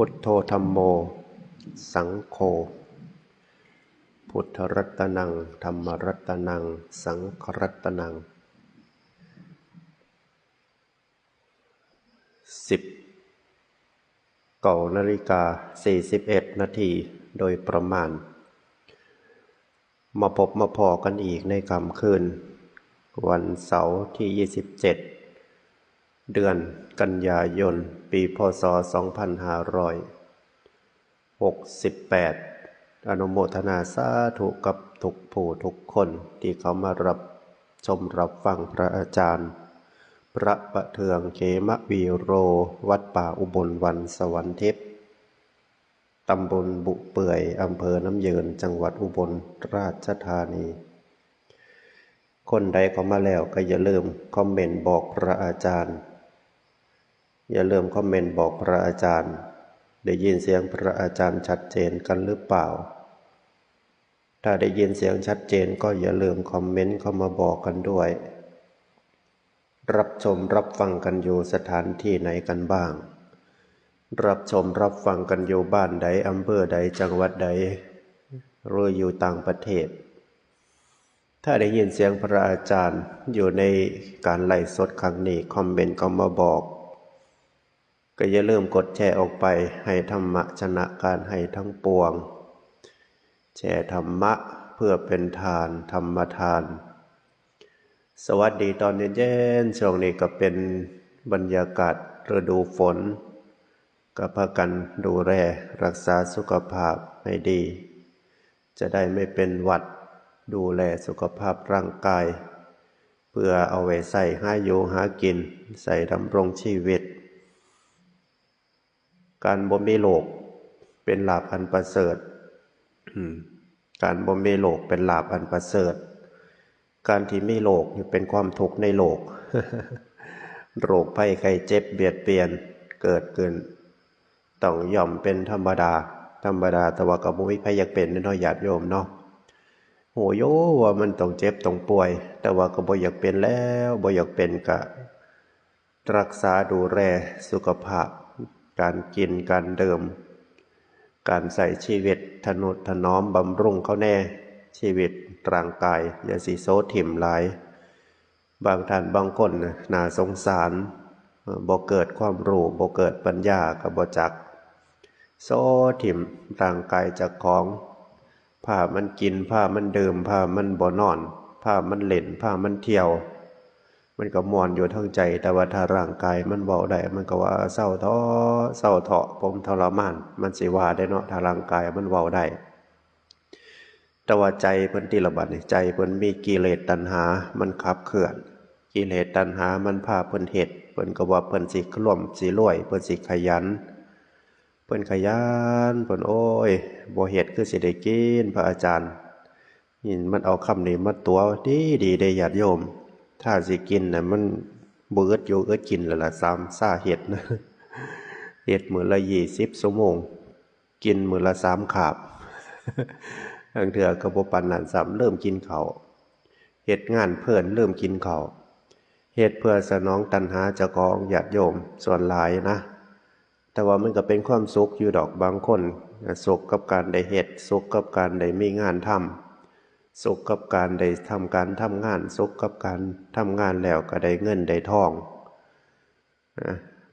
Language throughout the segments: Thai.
พุทโธธัมโมสังโฆพุทธรัตนังธัมมรัตนังสังฆรัตนัง19:41 นาทีโดยประมาณมาพบมาพอกันอีกในค่ำคืนวันเสาร์ที่27เดือนกันยายนปีพ.ศ. 2568อนุโมทนาสาธุกับทุกผู้ทุกคนที่เขามารับชมรับฟังพระอาจารย์พระประเทืองเขมวีโรวัดป่าอุบลวรรณสวรรค์ทิพย์ตำบลบุเปื่อยอำเภอน้ำยืนจังหวัดอุบลราชธานีคนใดเข้ามาแล้วก็อย่าลืมคอมเมนต์บอกพระอาจารย์อย่าลืมคอมเมนต์บอกพระอาจารย์ได้ยินเสียงพระอาจารย์ชัดเจนกันหรือเปล่าถ้าได้ยินเสียงชัดเจนก็อย่าลืมคอมเมนต์เข้ามาบอกกันด้วยรับชมรับฟังกันอยู่สถานที่ไหนกันบ้างรับชมรับฟังกันอยู่บ้านใดอำเภอใดจังหวัดใดหรืออยู่ต่างประเทศถ้าได้ยินเสียงพระอาจารย์อยู่ในการไลฟ์สดครั้งนี้คอมเมนต์เข้ามาบอกก็อย่าลืมกดแชร์ออกไปให้ธรรมะชนะการให้ทั้งปวงแชร์ธรรมะเพื่อเป็นทานธรรมทานสวัสดีตอนเย็นๆช่วงนี้ก็เป็นบรรยากาศฤดูฝนก็พากันดูแลรักษาสุขภาพให้ดีจะได้ไม่เป็นหวัดดูแลสุขภาพร่างกายเพื่อเอาไว้ใส่หาอยู่หากินใส่ดำรงชีวิตการบ่มีโรคเป็นลาภอันประเสริฐการบ่มีโรคเป็นลาภอันประเสริฐการที่มีโรคเป็นความทุกข์ในโลก โรคภัยไข้เจ็บเบียดเบียนเกิดขึ้นต้องย่อมเป็นธรรมดาแต่ว่าก็บ่มีใครอยากเป็นเนาะญาติโยมเนาะโหโยว่ามันต้องเจ็บต้องป่วยแต่ว่าก็บ่อยากเป็นแล้วบ่อยากเป็นก็รักษาดูแลสุขภาพการกินการดื่มการใส่ชีวิตทนุถนอมบำรุงเขาแน่ชีวิตร่างกายอย่าสิโซถิ่มหลายบางท่านบางคนน่าสงสารบ่เกิดความรู้บ่เกิดปัญญาก็บ่จักโซถิ่มร่างกายเจ้าของพามันกินพามันดื่มพามันบ่นอนพามันเล่นพามันเที่ยวมันก็ม่วนอยู่ทั้งใจแต่ว่าถ้าร่างกายมันเว้าได้มันก็ว่าเศร้าท้อเศร้าเถาะผมทรมานมันสิว่าได้เนาะถ้าร่างกายมันเว้าได้แต่ว่าใจเพิ่นที่ละบัดนี่ใจเพิ่นมีกิเลสตัณหามันขับเคลื่อนกิเลสตัณหามันพาเพิ่นเฮ็ดเพิ่นก็ว่าเพิ่นสิร่วมสิรวยเพิ่นสิขยันเพิ่นขยันเพิ่นโอ้ยบ่เฮ็ดคือสิได้กินพระอาจารย์นี่มันเอาคำนี้มาตัวดีได้ญาติโยมถ้าสิกินน่ะมันบ่อึดอยู่อึดกินแล้วล่ะ3ซ่าเฮ็ดนะเฮ็ดมื้อละ20ชั่วโมงกินมื้อละ3คาบ บางเทื่อก็บ่ปานนั้นซ้ำเริ่มกินข้าวเฮ็ดงานเพิ่นเริ่มกินข้าวเฮ็ดเพื่อสนองตัณหาเจ้าของญาติโยมส่วนหลายนะแต่ว่ามันก็เป็นความสุขอยู่ดอกบางคนสุขกับการได้เฮ็ดสุขกับการได้มีงานทำสุขกับการได้ทำการทำงานสุขกับการทำงานแล้วก็ได้เงินได้ทอง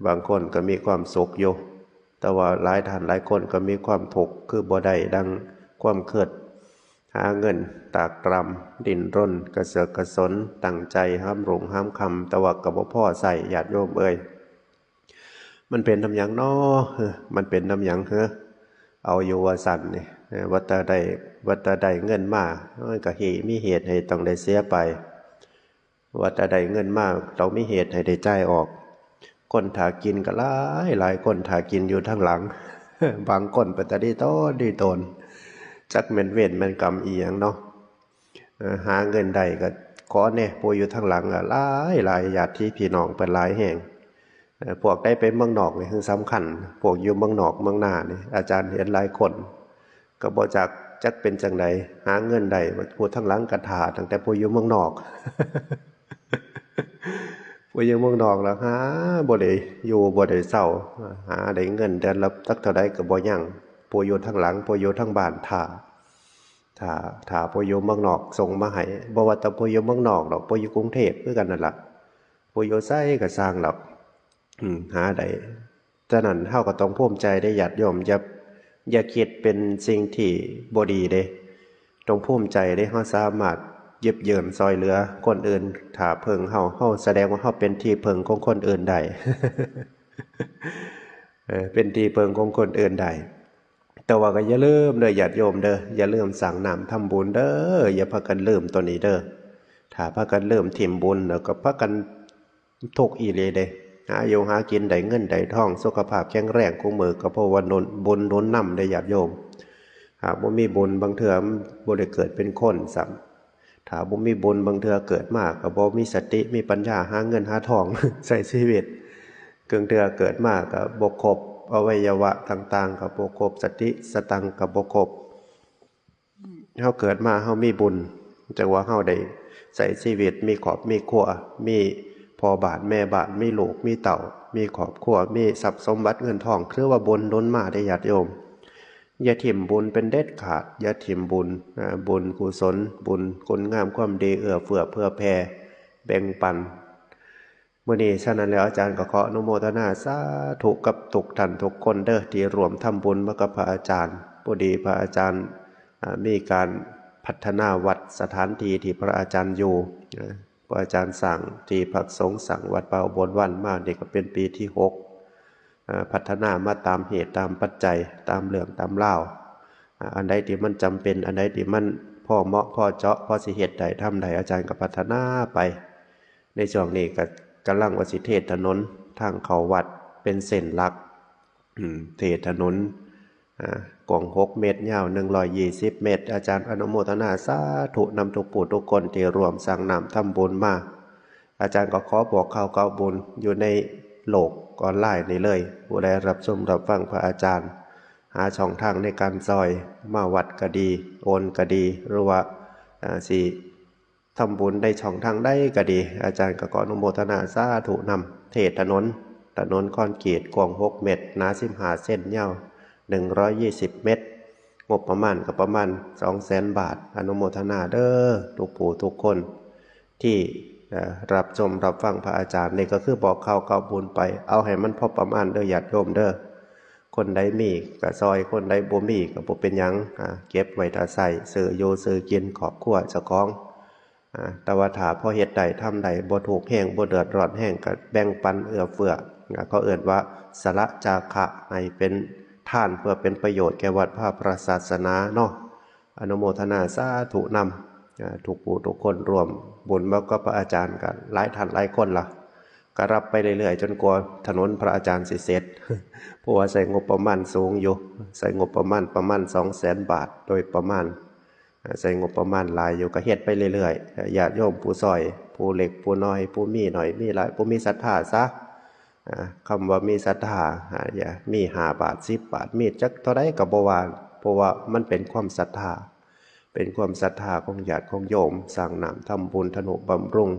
บางคนก็มีความสุขอยู่แต่ว่าหลายท่านหลายคนก็มีความทุกข์คือบ่ได้ดังความคิดหาเงินตากตรำดิ้นรนกระเสือกกระสนตั้งใจห้ามหลงห้ามคำแต่ว่าก็บ่พอใส่ญาติโยมเอ้ยมันเป็นน้ำหยังน้อมันเป็นน้ำหยังเอาอยู่ว่าสั่นนี่วัตใดเงินมามันก็มีเหตุให้ต้องได้เสียไปวัตใดเงินมาต้องมีเหตุให้ได้จ่ายออกคนถากินก็หลายคนถากินอยู่ทางหลัง บางคนปฏิดีตนจักแม่นเวรแม่นกรรมอีหยังเนาะหาเงินได้ก็ขอแน่ผู้อยู่ทางหลังหลายญาติพี่น้องเป็นหลายแห่งพวกได้ไปเมืองนอกนี่คือสำคัญพวกอยู่เมืองนอกเมืองหน้านี่อาจารย์เห็นหลายคนก็บ่จักเป็นจังไดหาเงินได้ผู้ทางหลังก็ท่าตั้งแต่ผู้อยู่เมืองนอก ผู้ ไปอยู่เมืองนอกแล้วหาบ่ได้อยู่บ่ได้เศร้าหาได้เงินเดือนละสักเท่าใดก็บ่ยังผู้อยู่ทางหลังผู้อยู่ทางบ้านถ้าผู้อยู่เมืองนอกส่งมาให้บ่ว่าแต่ผู้อยู่เมืองนอกดอกผู้อยู่กรุงเทพคือกันนั่นล่ะผู้อยู่ไสก็สร้างดอกหาได้ฉะนั้นเฮาก็ต้องภูมิใจได้ญาติโยมอย่าคิดเป็นสิ่งที่บ่ดีเด้ต้องภูมิใจได้เฮาสามารถเย็บเยินซอยเหลือคนอื่นถ้าเพิ่งเฮาแสดงว่าเฮาเป็นที่เพิ่งของคนอื่นได้ เป็นที่เพิ่งของคนอื่นได้แต่ว่าก็อย่าลืมเด้อญาติโยมเด้ออย่าลืมสั่งน้ำทำบุญเด้ออย่าพากันลืมตัวนี้เด้อถ้าพากันลืมถิ่มบุญแล้วก็พากันทุกข์อีหลีเด้หาอยู่หากินได้เงินได้ทองสุขภาพแข็งแรงคงมือก็เพราะว่าบุญหนุนนำได้ญาติโยมหากบ่มีบุญบางเทื่อบ่ได้เกิดเป็นคนซ้ำถ้าบ่มีบุญบางเทื่อเกิดมาก็บ่มีสติมีปัญญาหาเงินหาทอง ใช้ชีวิตเกิงเทื่อเกิดมาก็บ่ครบอวัยวะต่างๆก็บ่ครบสติสตังค์ก็บ่ครบเฮาเกิดมาเฮามีบุญจังว่าเฮาได้ใช้ชีวิตมีครอบมีครัวมีพ่อบ้านแม่บ้านมีลูกมีเต่ามีครอบครัวมีทรัพย์สมบัติเงินทองคือว่าบุญหนุนมาได้ญาติโยมอย่าถิ่มบุญเป็นเด็ดขาดอย่าถิ่มบุญบุญกุศลบุญคุณงามความดีเอื้อเฟื้อเพื่อแผ่แบ่งปันมื้อนี้ฉะนั้นแล้วอาจารย์ก็ขออนุโมทนาสาธุกับทุกท่านทุกคนเด้อที่ร่วมทำบุญมากับพระอาจารย์พอดีพระอาจารย์มีการพัฒนาวัดสถานที่ที่พระอาจารย์อยู่พระอาจารย์สั่งที่พักสงฆ์สั่งวัดป่าอุบลวันมานี่ก็เป็นปีที่6พัฒนามาตามเหตุตามปัจจัยตามเรื่องตามเล่าอันใดที่มันจำเป็นอันใดที่มันพอเหมาะพอเจาะพอสิเหตุใดทำใดอาจารย์ก็พัฒนาไปในช่วงนี้ก็กำลังวสิเทศถนนทางเข้าวัดเป็นเส้นหลักเทศถนนกว้าง6 เมตรยาว120 เมตรอาจารย์อนุโมทนาสาธุนำทุกผู้ทุกคนที่ร่วมสร้างน้ำทำบุญมาอาจารย์ก็ขอบอกข่าวเก่าบุญอยู่ในโลกออนไลน์นี่เลยผู้ใดรับชมรับฟังพระอาจารย์หาช่องทางในการซอยมาวัดก็ดีโอนก็ดีหรือว่าสิทำบุญได้ช่องทางได้ก็ดีอาจารย์ก็ขออนุโมทนาสาธุนำเทศถนนคอนกรีตกว้าง6 เมตรหนา15 เส้นยาว120 เมตรงบประมาณก็ประมาณ 200,000 บาทอนุโมทนาเด้อทุกผู้ทุกคนที่รับชมรับฟังพระอาจารย์นี่ก็คือบอกข่าวเก่าบุญไปเอาให้มันพอประมาณเด้อญาติโยมเด้อคนใดมีก็ซอยคนใดบ่มีก็บ่เป็นหยังเก็บไว้ถ้าใช้ซื้ออยู่ซื้อกินครอบครัวเจ้าของแต่ว่าถ้าพอเฮ็ดได้ทำได้บ่ถูกแห้งบ่เดือดร้อนแห้งก็แบ่งปันเอื้อเฟื้อเขาเอิ้นว่าสละจาคะให้เป็นทานเพื่อเป็นประโยชน์แก่วัดพระศาสนาเนาะอนุโมทนาสาธุนำทุกผู้ทุกคนรวมบุญมากับพระอาจารย์กันหลายท่านหลายคนล่ะก็รับไปเรื่อยๆจนกว่าถนนพระอาจารย์สิเสร็จเพราะว่าใส่งบประมาณสูงอยู่ใส่งบประมาณ 200,000 บาทโดยประมาณใส่งบประมาณหลายอยู่ก็เฮ็ดไปเรื่อยๆญาติโยมผู้ซอยผู้เล็กผู้น้อยผู้มีหน่อยมีหลายผู้มีศรัทธาซะคำว่ามีศรัทธาอย่ามี5 บาท10 บาทมีจักเท่าใดก็บ่ว่าเพราะว่ามันเป็นความศรัทธาเป็นความศรัทธาของญาติของโยมสร้างน้ำทำบุญทนุบำรุง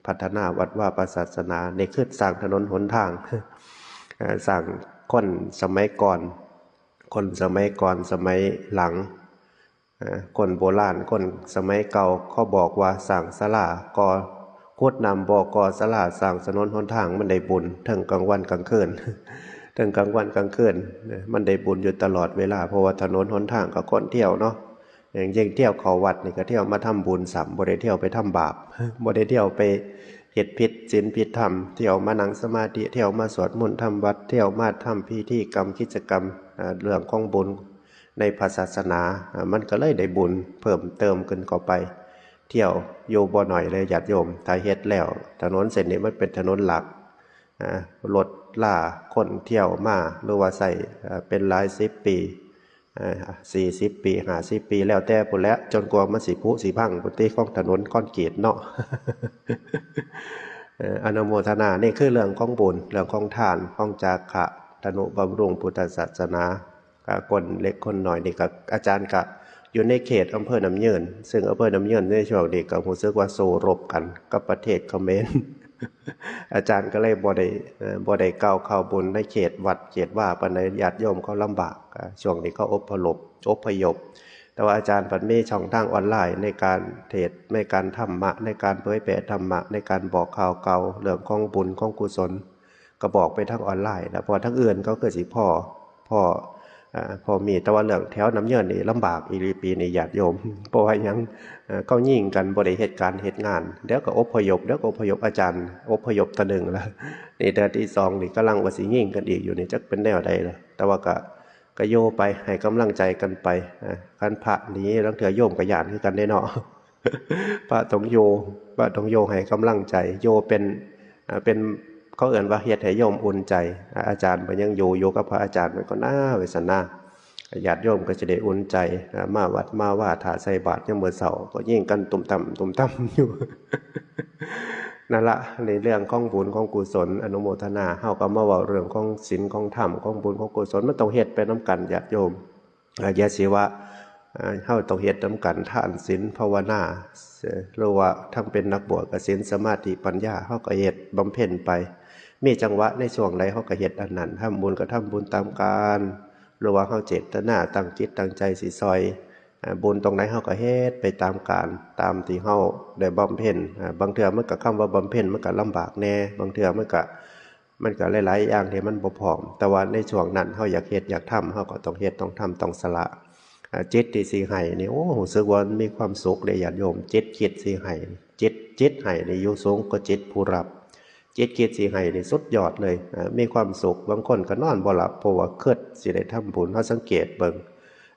พัฒนาวัดว่าศาสนาในคือสร้างถนนหนทางสร้างคนสมัยก่อนสมัยหลังคนโบราณคนสมัยเก่าเขาบอกว่าสร้างศาลาก่อขุดนำบ่อก่อศาลาสร้างถนนหนทางมันได้บุญทั้งกลางวันกลางคืน ทั้งกลางวันกลางคืนมันได้บุญอยู่ตลอดเวลาเพราะว่าถนนหนทางก็คนเที่ยวเนาะอย่างเช่นเที่ยวเข้าวัดนี่ก็เที่ยวมาทำบุญสัมบ่ได้เที่ยวไปทำบาปบ่ได้เที่ยวไปเฮ็ดผิดศีลผิดธรรมเที่ยวมานั่งสมาธิเที่ยวมาสวดมนต์ทำวัดเที่ยวมาทำพิธีกรรมกิจกรรมเรื่องของบุญในศาสนามันก็เลยได้บุญเพิ่มเติมขึ้นเข้าไปเที่ยวอยู่บ่หน่อยเลยญาติโยมถ้าเฮ็ดแล้วถนนเส้นนี้มันเป็นถนนหลักรถล่าคนเที่ยวมาหรือว่าใส่เป็นหลาย10 ปี40 ปี50 ปีแล้วแต่พุ่นแล้วจนกว่ามันสิผุสิพังพุติของถนนคอนกรีตเนาะ อนุโมทนานี่คือเรื่องของบุญเรื่องของทานของจาคะทนุบำรุงพุทธศาสนาคนเล็กคนน้อยนี่ก็อาจารย์ก็อยู่ในเขตอำเภอน้ำยืนซึ่งอำเภอน้ำยืนในช่วงนี้ก็รู้สึกว่าสู้รบกันกับประเทศเขมร อาจารย์ก็เลยบ่ได้ก้าวเข้าบุญในเขตวัดเขตว่าปานใดญาติโยมเขาลำบากช่วงนี้เขาอพยพแต่ว่าอาจารย์ปัดมีช่องทางออนไลน์ในการเทศน์ในการธรรมะในการเผยแผ่ธรรมะในการบอกข่าวเก่าเรื่องของบุญของกุศลก็บอกไปทางออนไลน์นะเพราะทั้งอื่นเขาเกิดสิพอมีแต่ว่าเรื่องแถวน้ำเยินนี่ลำบากอีหลีปีนี่ญาติโยมเพราะว่ายังเขายิ่งกันบ่ได้เหตุการณ์เหตุงานเดี๋ยวก็อพยพอาจารย์อพยพตะหนึ่งแล้วนี่เดือนที่สองนี่กำลังว่าสิยิ่งกันอีกอยู่นี่จักเป็นแนวใดล่ะแต่ว่าก็โยไปให้กำลังใจกันไปคันพระนี้ลังเถื่อโยมกับญาติคือกันได้เนาะพระต้องโยให้กำลังใจโยเป็นเขาเอ่นว่าเฮ็ดให้โยมอุ่นใจอาจารย์มันยังอยู่กับพระอาจารย์มันก็น่าเวสนาญาติโยมก็จะได้อุ่นใจมาวัดมาว่าถาใส่บาตรยามมื้อเช้าก็ยิ่งกันตุ่มต่ำอยู่ นั่นละในเรื่องของบุญของกุศลอนุโมทนาเฮาก็มาเว้าเรื่องของศีลของธรรมของบุญของกุศลมันต้องเฮ็ดไปนำกันญาติโยมอย่าสิว่าเฮาต้องเฮ็ดนำกันทานศีลภาวนาหรือว่าทั้งเป็นนักบวชก็ศีลสมาธิปัญญาเฮาก็เฮ็ดบำเพ็ญไปมีจังหวะในช่วงใดเฮาก็เฮ็ดอันนั้นทำบุญก็ทำบุญตามกาลหรือว่าเฮาเจตนาตั้งจิตตั้งใจสิซอยบุญตรงไหนเฮาก็เฮ็ดไปตามกาลตามที่เฮาได้บำเพ็ญบางเทื่อมันก็คำว่าบำเพ็ญมันก็ลำบากแน่บางเทื่อมันก็หลายๆอย่างที่มันบ่พร้อมแต่ว่าในช่วงนั้นเฮาอยากเฮ็ดอยากทำเฮาก็ต้องเฮ็ดต้องทำต้องสละจิตที่สิให้นี่โอ้รู้สึกว่ามีความสุขเลยญาติโยมจิตคิดสิให้จิตให้นี่อยู่สูงกว่าจิตผู้รับจิตคิดสิให้นี่สุดยอดเลยมีความสุขบางคนก็นอนบ่หลับเพราะว่าคิดสิได้ทำบุญเฮาสังเกตเบิ่ง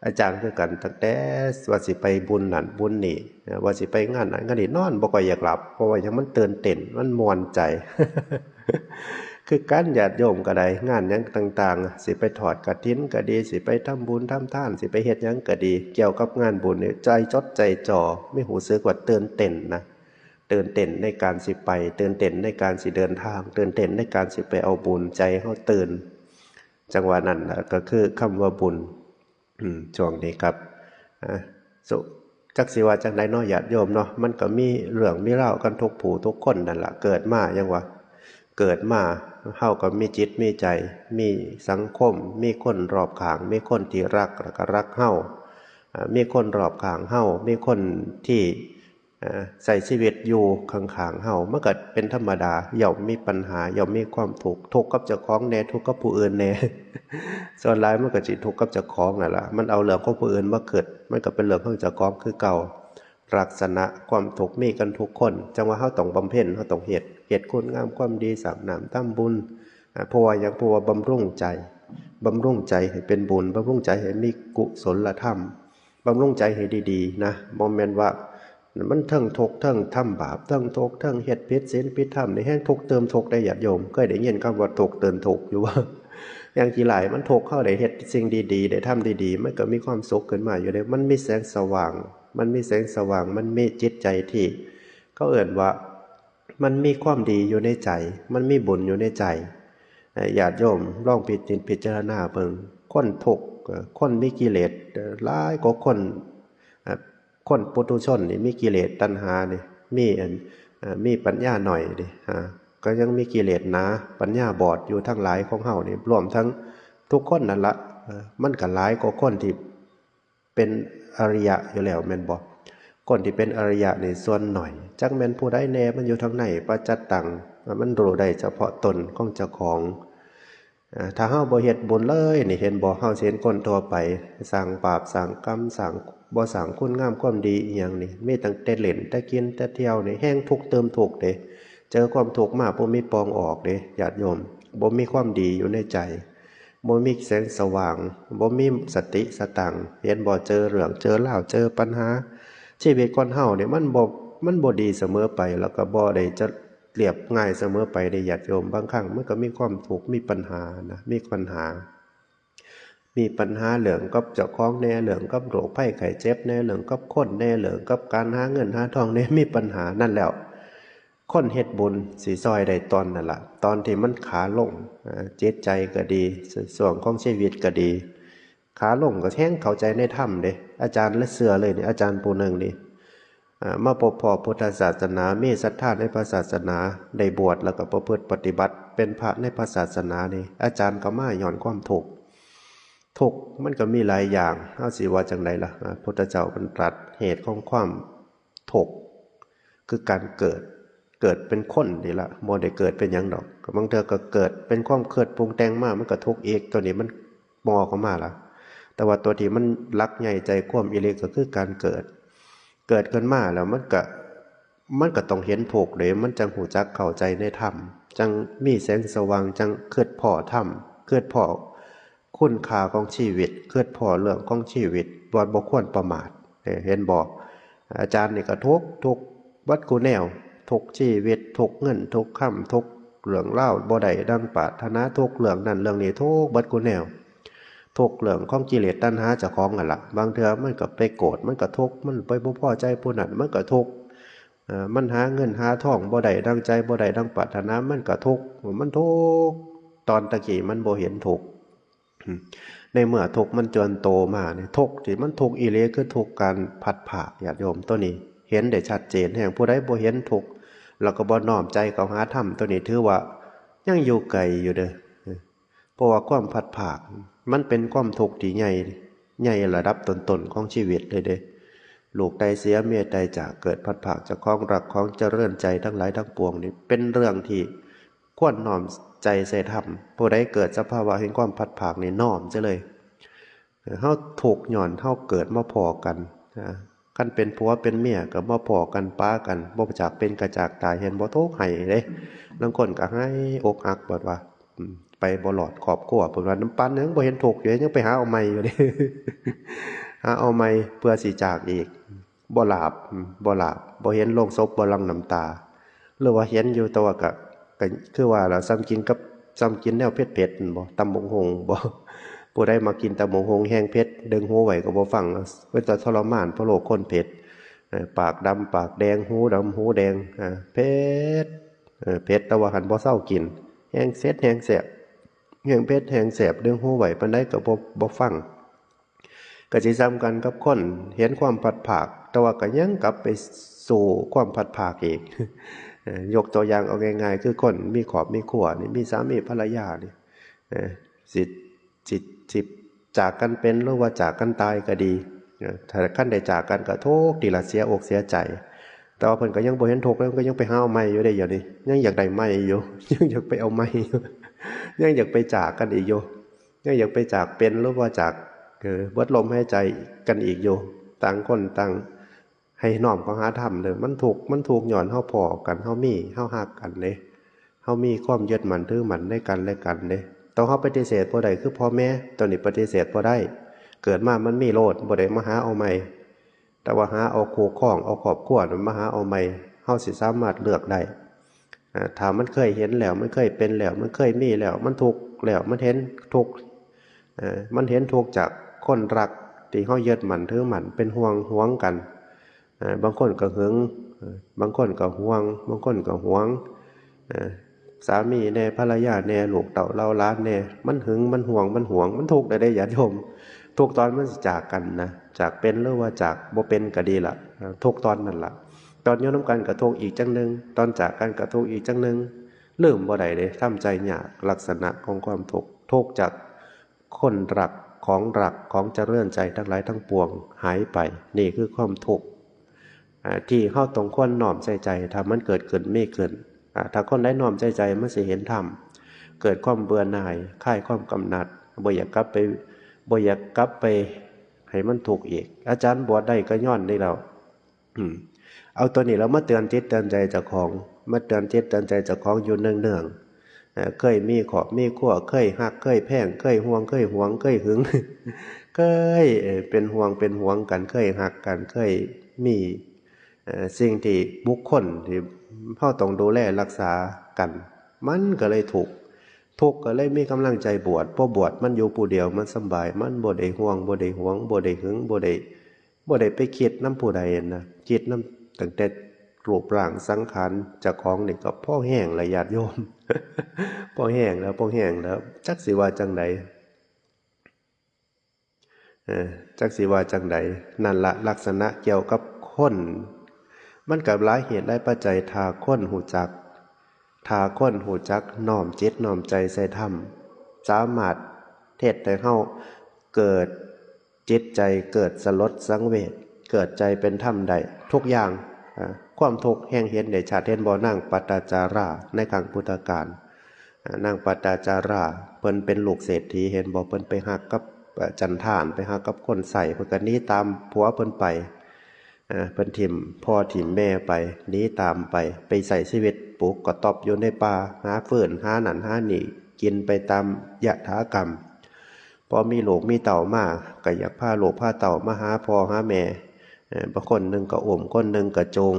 อาจารย์คือกันตั้งแต่ว่าสิไปบุญนั่นบุญนี่ว่าสิไปงานนั้นงานนี้นอนบ่ค่อยอยากหลับเพราะว่ายังมันตื่นเต้นมันม่วนใจ คือการญาติโยมก็ได้งานหยังต่างๆสิไปถอดกฐินก็ดีสิไปทำบุญทำทานสิไปเฮ็ดหยังก็ดีเกี่ยวกับงานบุญนี่ใจจดใจจ่อไม่หูสึกว่าตื่นเต้นนะตื่นเต้นในการสิไปตื่นเต้นในการสิเดินทางตื่นเต้นในการสิไปเอาบุญใจเฮาตื่นจังหวะนั้นก็คือคำว่าบุญช่วงนี้ครับสุจักสิว่าจังได๋เนาะญาติโยมเนาะมันก็มีเรื่องมีราวกันทุกผู้ทุกคนนั่นล่ะเกิดมายังว่าเกิดมาเฮาก็มีจิตมีใจมีสังคมมีคนรอบข้างมีคนที่รักแล้วก็รักเฮามีคนรอบข้างเฮามีคนที่ใช้ชีวิตอยู่ข้างๆเฮามันก็เป็นธรรมดาย่อมมีปัญหาย่อมมีความทุกข์กับเจ้าของแน่ทุกข์กับผู้อื่นแน่ ส่วนหลายมันก็สิทุกข์กับเจ้าของนั่นล่ะมันเอาเรื่องของผู้อื่นมาเกิดมันก็เป็นเรื่องของเจ้าของคือเก่าลักษณะความทุกข์มีกันทุกคนจังว่าเฮาต้องบำเพ็ญเฮาต้องเฮ็ดคุณงามความดีสร้างน้ำทำบุญเพราะว่าบำรุงใจให้เป็นบุญบำรุงใจให้มีกุศลธรรมบำรุงใจให้ดีๆนะบ่แม่นว่ามันเทิงทุกข์เทิงทำบาปเทิงทุกข์เทิงเฮ็ดผิดศีลผิดธรรมนี่แห่งทุกข์เติมทุกข์ได้ญาติโยมเคยได้ยินคำว่าทุกข์เติมทุกข์อยู่ว่าอย่างที่หลายมันทุกข์เข้าได้เฮ็ดสิ่งดีๆได้ทำดีๆมันก็มีความสุขขึ้นมาอยู่ได้มันมีแสงสว่างมันมีจิตใจที่เขาเอ่นว่ามันมีความดีอยู่ในใจมันมีบุญอยู่ในใจญาติโยมลองพิจารณาเบิ่งคนทุกข์คนมีกิเลสหลายกว่าคนปุถุชนนี่มีกิเลสตัณหานี่มีปัญญาหน่อยดิก็ยังมีกิเลสหนาปัญญาบอดอยู่ทั้งหลายของเฮานี่รวมทั้งทุกคนนั่นละมันก็หลายกว่าคนที่เป็นอริยะอยู่แล้วแม่นบ่คนที่เป็นอริยะนี่ส่วนหน่อยจักแม่นผู้ใดแน่มันอยู่ทางไหนปัจจัตตังมันรู้ได้เฉพาะตนของเจ้าของถ้าเฮาบ่เฮ็ดบุญเลยนี่เห็นบ่เฮาเห็นคนทั่วไปสร้างบาปสร้างกรรมสร้างบ่สร้างคุณงามความดีอีหยังนี่มีตั้งแต่เล่นแต่กินแต่เที่ยวนี่แห้งทุกข์เติมทุกข์เด้เจอความทุกข์มาบ่มีปองออกเด้ญาติโยมบ่มีความดีอยู่ในใจบ่มีแสงสว่างบ่มีสติสตังเห็นบ่เจอเรื่องเจอราวเจอปัญหาชีวิตคนเฮานี่มันบ่ดีเสมอไปแล้วก็บ่ได้จะเรียบง่ายเสมอไปในญาติโยมบางครั้งมันก็มีความทุกข์มีปัญหานะมีปัญหาเรื่องกับเจ้าของแน่เรื่องกับโรคภัยไข้เจ็บแน่เรื่องกับคนแน่เรื่องกับการหาเงินหาทองแน่มีปัญหานั่นแล้วคนเฮ็ดบุญสิซอยได้ตอนนั่นล่ะตอนที่มันขาลงจิตใจก็ดีส่วนของชีวิตก็ดีขาลงก็แท้งเข้าใจในธรรมเด้อาจารย์และเสือเลยนี่อาจารย์ผู้นึงนี่ มาพบพอพุทธศาสนามีศรัทธาในพระศาสนาได้บวชแล้วก็ประพฤติปฏิบัติเป็นพระในพระศาสนานี่อาจารย์ก็มาย้อนความทุกข์มันก็มีหลายอย่างเอาสิว่าจังไดล่ะพุทธเจ้าบรรตรัสเหตุของความทุกข์คือการเกิดเป็นคนนี่ละบ่ได้เกิดเป็นหยังดอกบางเทื่อก็เกิดเป็นความเกิดปรุงแต่งมามันก็ทุกข์อีกตัวนี้มันมอเข้ามาล่ะแต่ว่าตัวที่มันรักใหญ่ใจความอีหลีก็คือการเกิดขึ้นมาแล้วมันก็ต้องเห็นถูกเลยมันจังหูจักเข้าใจในธรรมจังมีแสงสว่างจังเกิดพ่อธรรมเกิดพ่อคุณค่าของชีวิตเกิดพ่อเรื่องของชีวิตบ่ควรประมาทเห็นบอกอาจารย์นี่ก็ทุกวัดกูแนวทุกชีวิตทุกเงินทุกค่ำทุกเรื่องเล่าบ่ได้ดังปรารถนาทุกเรื่องนั้นเรื่องนี้ทุกวัดกูแนวทุกเรื่องของกิเลสตัณหาเจ้าของกันละบางเทื่อมันก็ไปโกรธมันก็ทุกข์มันไปบ่พอใจผู้นั้นมันก็ทุกข์มันหาเงินหาทองบ่ได้ดังใจบ่ได้ดังปรารถนามันก็ทุกข์มันทุกข์ตอนตะกี้มันบ่เห็นทุกข์ในเมื่อทุกข์มันจนโตมาเนี่ยทุกข์ที่มันทุกข์อีหลีคือทุกข์การพัดผ่าญาติโยมตัวนี้เห็นได้ชัดเจนแห่งผู้ใดบ่เห็นทุกข์แล้วก็บ่น้อมใจเข้าหาธรรมตัวนี้ถือว่ายังอยู่ไกลอยู่เด้อเพราะว่าความพัดผ่ามันเป็นความทุกข์ที่ใหญ่ระดับต้นๆของชีวิตเลยเด้ลูกใดเสียเมียใดจากเกิดพัดผ่าจากของรักของเจริญใจทั้งหลายทั้งปวงนี่เป็นเรื่องที่ควรน้อมใจใส่ธรรมผู้ใดเกิดสภาวะแห่งความพัดผ่านี่น้อมซะเลยเฮาถูกหย่อนเฮาเกิดมาพอกันคันเป็นผัวเป็นเมียก็มาพอกันป้ากันบ่จากเป็นกระจากตายเห็นบ่ทุกข์ให้เด้บางคนก็ให้อกหักเบิดว่าไปบ่หลอดขอบขั้วเพิ่นว่าน้ำปั้นยังบ่เห็นถูกอยู่ยังไปหาเอาใหม่อยู่เด้หาเอาใหม่เพื่อสิจากอีกบ่หลาบบ่เห็นโลงศพบ่ลังน้ำตาหรือว่าเห็นอยู่แต่ว่าก็คือว่าล่ะซ้ำกินแนวเผ็ดๆบ่ตำบักหุ่งบ่ผู้ใดมากินตำบักหุ่งแห้งเผ็ดดึงหูไว้ก็บ่ฟังเว้นแต่ทรมานเพราะโลกคนเผ็ดปากดำปากแดงหูดำหูแดงเผ็ดแต่ว่าหันบ่เซากินแห้งเสร็จแห้งแสบแห้งเผ็ดแห้งแสบดึงหูไว้ปานใดก็บ่ฟังก็สิซ้ำกันกับคนเห็นความพัดภาคแต่ว่าก็ยังกลับไปสู่ความพัดภาคอีกยกตัวอย่างเอาง่ายๆคือคนมีครอบมีครัวนี่มีสามีภรรยานี่สิจากกันเป็นหรือว่าจากกันตายก็ดีถ้าคั่นได้จากกันก็ทุกข์ทีละเสียอกเสียใจแต่ว่าเพิ่นก็ยังบ่เห็นทุกข์แล้วก็ยังไปหาเอาใหม่อยู่ได้อยู่นี่ยังอยากได้ใหม่อยู่ยังอยากไปเอาใหม่อยู่ยังอยากไปจากกันอีกอยู่ยังอยากไปจากเป็นหรือว่าจากเบิดลมหายใจกันอีกอยู่ต่างคนต่างให้น้อมเข้าหาธรรมเด้อมันถูกย้อนเฮาพ้อกันเฮามีเฮาฮักกันเด้เฮามีความยึดมั่นถือมั่นในกันและกันเด้ต้องเฮาปฏิเสธบ่ได้คือพ่อแม่ตอนนี้ปฏิเสธบ่ได้เกิดมามันมีโลดบ่ได้มาหาเอาใหม่แต่ว่าหาเอาคู่ครองเอาครอบครัวมาหาเอาใหม่เฮาสิสามารถเลือกได้ถ้ามันเคยเห็นแล้วมันเคยเป็นแล้วมันเคยมีแล้วมันทุกข์แล้วมันเห็นทุกข์มันเห็นทุกข์จากคนรักที่เฮายึดมั่นถือมั่นเป็นห่วงกันบางคนก็หึงบางคนก็ห่วงบางคนก็หวงสามีแน่ภรรยาแน่ลูกเต่าเล่าล้านแน่มันหึงมันห่วงมันทุกข์ได้ญาติโยมทุกตอนมันสิจากกันนะจากเป็นหรือว่าจากบ่เป็นก็ดีล่ะทุกตอนนั่นล่ะตอนอยู่นำกันก็ทุกข์อีกจังนึงตอนจากกันก็ทุกข์อีกจังนึงลืมบ่ได้เด้ทำใจยากลักษณะของความทุกข์จากคนรักของเจริญใจทั้งหลายทั้งปวงหายไปนี่คือความทุกข์ที่เฮาต้องควรน้อมใส่ใจถ้ามันเกิดขึ้นมีขึ้นถ้าคนได้น้อมใจมันสิเห็นธรรมเกิดความเบื่อหน่ายคลายความกำหนัดบ่อยากกลับไปให้มันถูกอีกอาจารย์บวชได้ก็ย้อนนี่แล้วเอาตัวนี้แล้วมาเตือนจิตเตือนใจเจ้าของมาเตือนจิตเตือนใจเจ้าของอยู่เนืองๆเคยมีขอบมีขั้วเคยหักเคยแพงเคยห่วงเคยหวงเคยหึงเคยเป็นห่วงกันเคยหักกันเคยมีสิ่งที่บุคคลที่เฮาต้องดูแลรักษากันมันก็เลยทุกข์ก็เลยมีกำลังใจบวชเพราะบวชมันอยู่ผู้เดียวมันสบายมันบ่ได้ห่วงบ่ได้หวงบ่ได้หึงบ่ได้ไปคิดนำผู้ใดนะคิดนำตั้งแต่รูปร่างสังขารเจ้าของนี่ก็พอแห้งแล้วญาติโยม พอแห้งแล้วจักสิว่าจังไดจักสิว่าจังไดนั่นละลักษณะเกี่ยวกับคน มันกับหลายเหตุหลายปัจจัยถ้าคนหูจักน้อมจิตน้อมใจใส่ธรรมสามารถเทศให้เฮาเกิดจิตใจเกิดสลดสังเวชเกิดใจเป็นธรรมได้ทุกอย่างความทุกข์แห่งเห็นได้ชัดเห็นบ่นางปัตตาจาราในครั้งพุทธกาลนางปัตตาจาราเพิ่นเป็นลูกเศรษฐีเห็นบ่เพิ่นไปฮักกับจันทานไปฮักกับคนใส่เพิ่นก็หนีตามผัวเพิ่นไปเพิ่นถิ่มพ่อถิ่มแม่ไปหนีตามไปใส่ชีวิตปลูกกระต๊อบอยู่ในป่าหาฟืนหานั่นหานี่กินไปตามยถากรรมพอมีลูกมีเต่ามาก็อยากพาลูกพาเต่ามาหาพ่อหาแม่บางคนหนึ่งก็อมคนหนึ่งก็โจง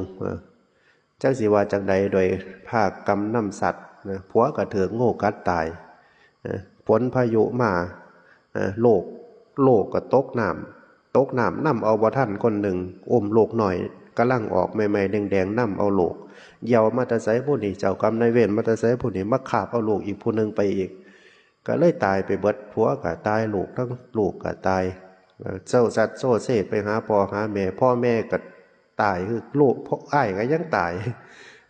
จักสิว่าจังใดโดยภาคกรรมน้ำสัตว์ผัวก็ถือโง่กัดตายฝนพายุมาโลกก็ตกน้ำนำเอาบ่ทันคนหนึ่งอมโลกหน่อยกำลังออกใหม่ๆแดงๆนำเอาโลกเยามาแตะไสผู้นี้เจ้ากรรมนายเวรมาแตะไสผู้นี้มาขาบเอาโลกอีกผู้หนึ่งไปอีกก็เลยตายไปเบิดผัวก็ตายลูกทั้งลูกก็ตายเจ้าสัตว์โซ่เสไปหาพ่อหาแม่พ่อแม่ก็ตายคือลูกพ่ออ้ายก็ยังตาย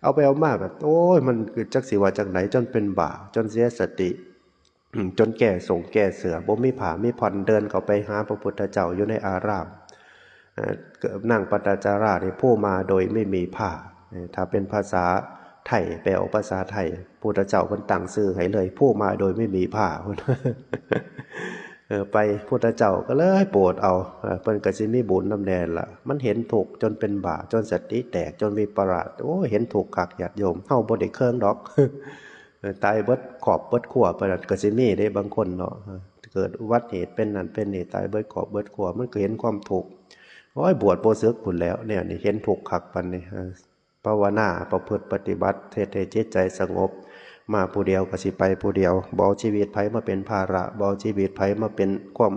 เอาไปเอามาแบบโอ้ยมันคือจักสิว่าจังไหนจนเป็นบาปจนเสียสติจนแก่ส่งแก่เสือบ่มีผามีผ่อนเดินเข้าไปหาพระพุทธเจ้าอยู่ในอารามนางปัตตาจาราเนี่ยผู้มาโดยไม่มีผ้าถ้าเป็นภาษาไทยแปลออกภาษาไทยพุทธเจ้าเพิ่นตั้งชื่อให้เลยผู้มาโดยไม่มีผ้าไปพุทธเจ้าก็เลยโปรดเอาเพิ่นก็สิมีบุญนำแน่ล่ะมันเห็นถูกจนเป็นบาปจนสติแตกจนมีประหลาดโอ้เห็นถูกคักญาติโยมเฮาบ่ได้เครื่องดอกตายเบิดขอบเบิดขั้วไปนั่นก็สิมีได้บางคนเนาะเกิดอุบัติเหตุเป็นนั่นเป็นนี่ตายเบิดขอบเบิดขั้วมันก็เห็นความถูกโอ้ยบวชบ่สึกพุ่นแล้วเนี่ยนี่เห็นถูกคักปานนี้ภาวนาประพฤติปฏิบัติเทศให้จิตใจสงบมาผู้เดียวก็สิไปผู้เดียวบ่เอาชีวิตไผมาเป็นภาระบ่เอาชีวิตไผมาเป็นความ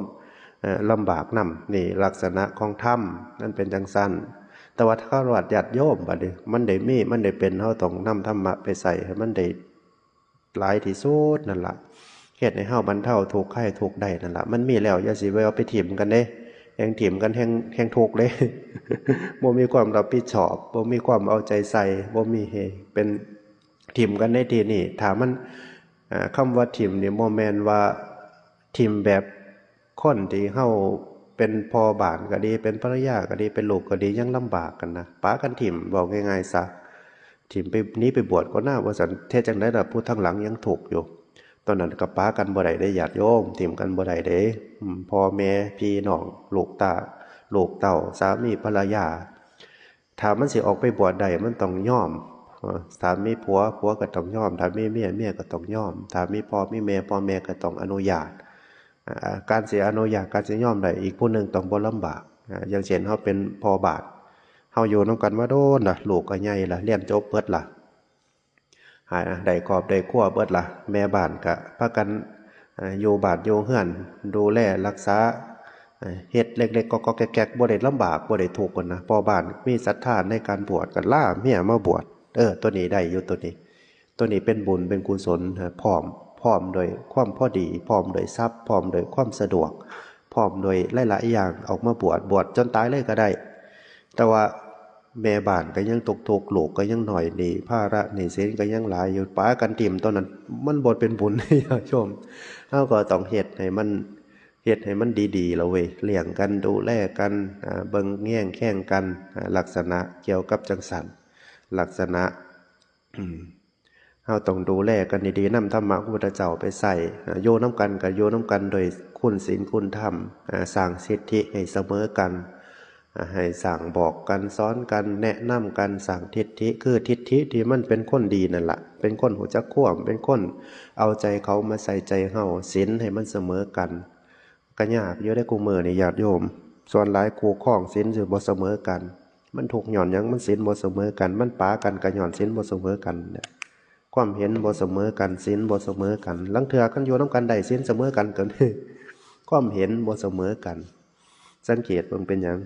ลำบากนำนี่ลักษณะของธรรมนั่นเป็นจังซั่นแต่ว่าถ้าวัดญาติโยมบัดนี้มันได้มีมันได้เป็นเฮาต้องนำธรรมะไปใส่ให้มันได้หลายที่สุดนั่นล่ะเฮ็ดให้เฮาบรรเทาทุกข์ให้ทุกข์ได้นั่นล่ะมันมีแล้วอย่าสิไปเอาไปถิ่มกันเด้แห่งถิ่มกันแห่งทุกข์เลยบ่มีความรับผิดชอบบ่มีความเอาใจใส่บ่มีเป็นถิ่มกันในที่นี้ถ้ามันคำว่าถิ่มนี่บ่แม่นว่าถิ่มแบบคนที่เฮาเป็นพ่อบ้านก็ดีเป็นภรรยาก็ดีเป็นลูกก็ดียังลำบากกันนะปากันถิ่มบอกง่ายๆซะถิ่มไปนี้ไปบวชก็น่าว่าสันเทศจังได๋ล่ะผู้ทั้งหลังยังถูกอยู่ตอนนั้นก็ปากันบ่ได้ญาติโยมถิ่มกันบ่ได้เด้พ่อแม่พี่น้องลูกเต้าสามีภรรยาถ้ามันสิออกไปบวชได้มันต้องยอมถ้ามีผัวก็ต้องยอมถ้ามีเมียก็ต้องยอมถ้ามีพ่อมีแม่พ่อแม่ก็ต้องอนุญาตการเสียอนุญาตการสิยอมได้อีกผู้นึงต้องบ่ลำบากอย่างเช่นเฮาเป็นพ่อบาทเฮาอยู่นำกันมาโดนล่ะลูกก็ใหญ่ล่ะเรียนจบเบิดล่ะได้ครอบได้ครัวเบิดล่ะแม่บ้านก็พากันอยู่บ้านอยู่เฮือนดูแลรักษาเฮ็ดเล็กๆก็แก๊กๆบ่ได้ลำบากบ่ได้ทุกข์กันนะพ่อบ้านมีศรัทธาในการบวชก็ล่าเมียมาบวชตัวนี้ได้อยู่ตัวนี้เป็นบุญเป็นกุศลพร้อมโดยความพอดีพร้อมโดยทรัพย์พร้อมโดยความสะดวกพร้อมโดยหลายๆอย่างออกมาบวชจนตายเลยก็ได้แต่ว่าแม่บ้านก็ยังตกลูกก็ยังหน่อยหนี้ภาระหนี้สินก็ยังหลายอยู่ป้ากันถิ่มตอนนั้นมันบ่เป็นบุญญาติโยมเฮาก็ต้องเฮ็ดให้มันดีๆแล้วเว้ยเลี้ยงกันดูแลกันเบิ่งแย่งแข่งกันลักษณะเกี่ยวกับจังสันลักษณะเฮาต้องดูแลกันดีๆนำธรรมะพระพุทธเจ้าไปใส่โยนำกันก็โยนำกันโดยคุณศีลคุณธรรมสร้างสิทธิให้เสมอกันให้สั่งบอกกันสอนกันแนะนำกันสั่งทิฏฐิคือทิฏฐิที่มันเป็นคนดีนั่นแหละเป็นคนหูจักข่วมเป็นคนเอาใจเขามาใส่ใจเฮาศีลให้มันเสมอกันก็ยากอยู่ได้กูมื้อนี่ญาติโยมส่วนหลายคู่ครองศีลสิบ่เสมอกันมันถูกหย่อนหยังมันศีลบ่เสมอกันมันปากันก็หย่อนศีลบ่เสมอกันความเห็นบ่เสมอกันศีลบ่เสมอกันลังเทื่อกันอยู่นำกันได้ศีลเสมอกันก็ความเห็นบ่เสมอกันสังเกตเบิ่งเป็นหยัง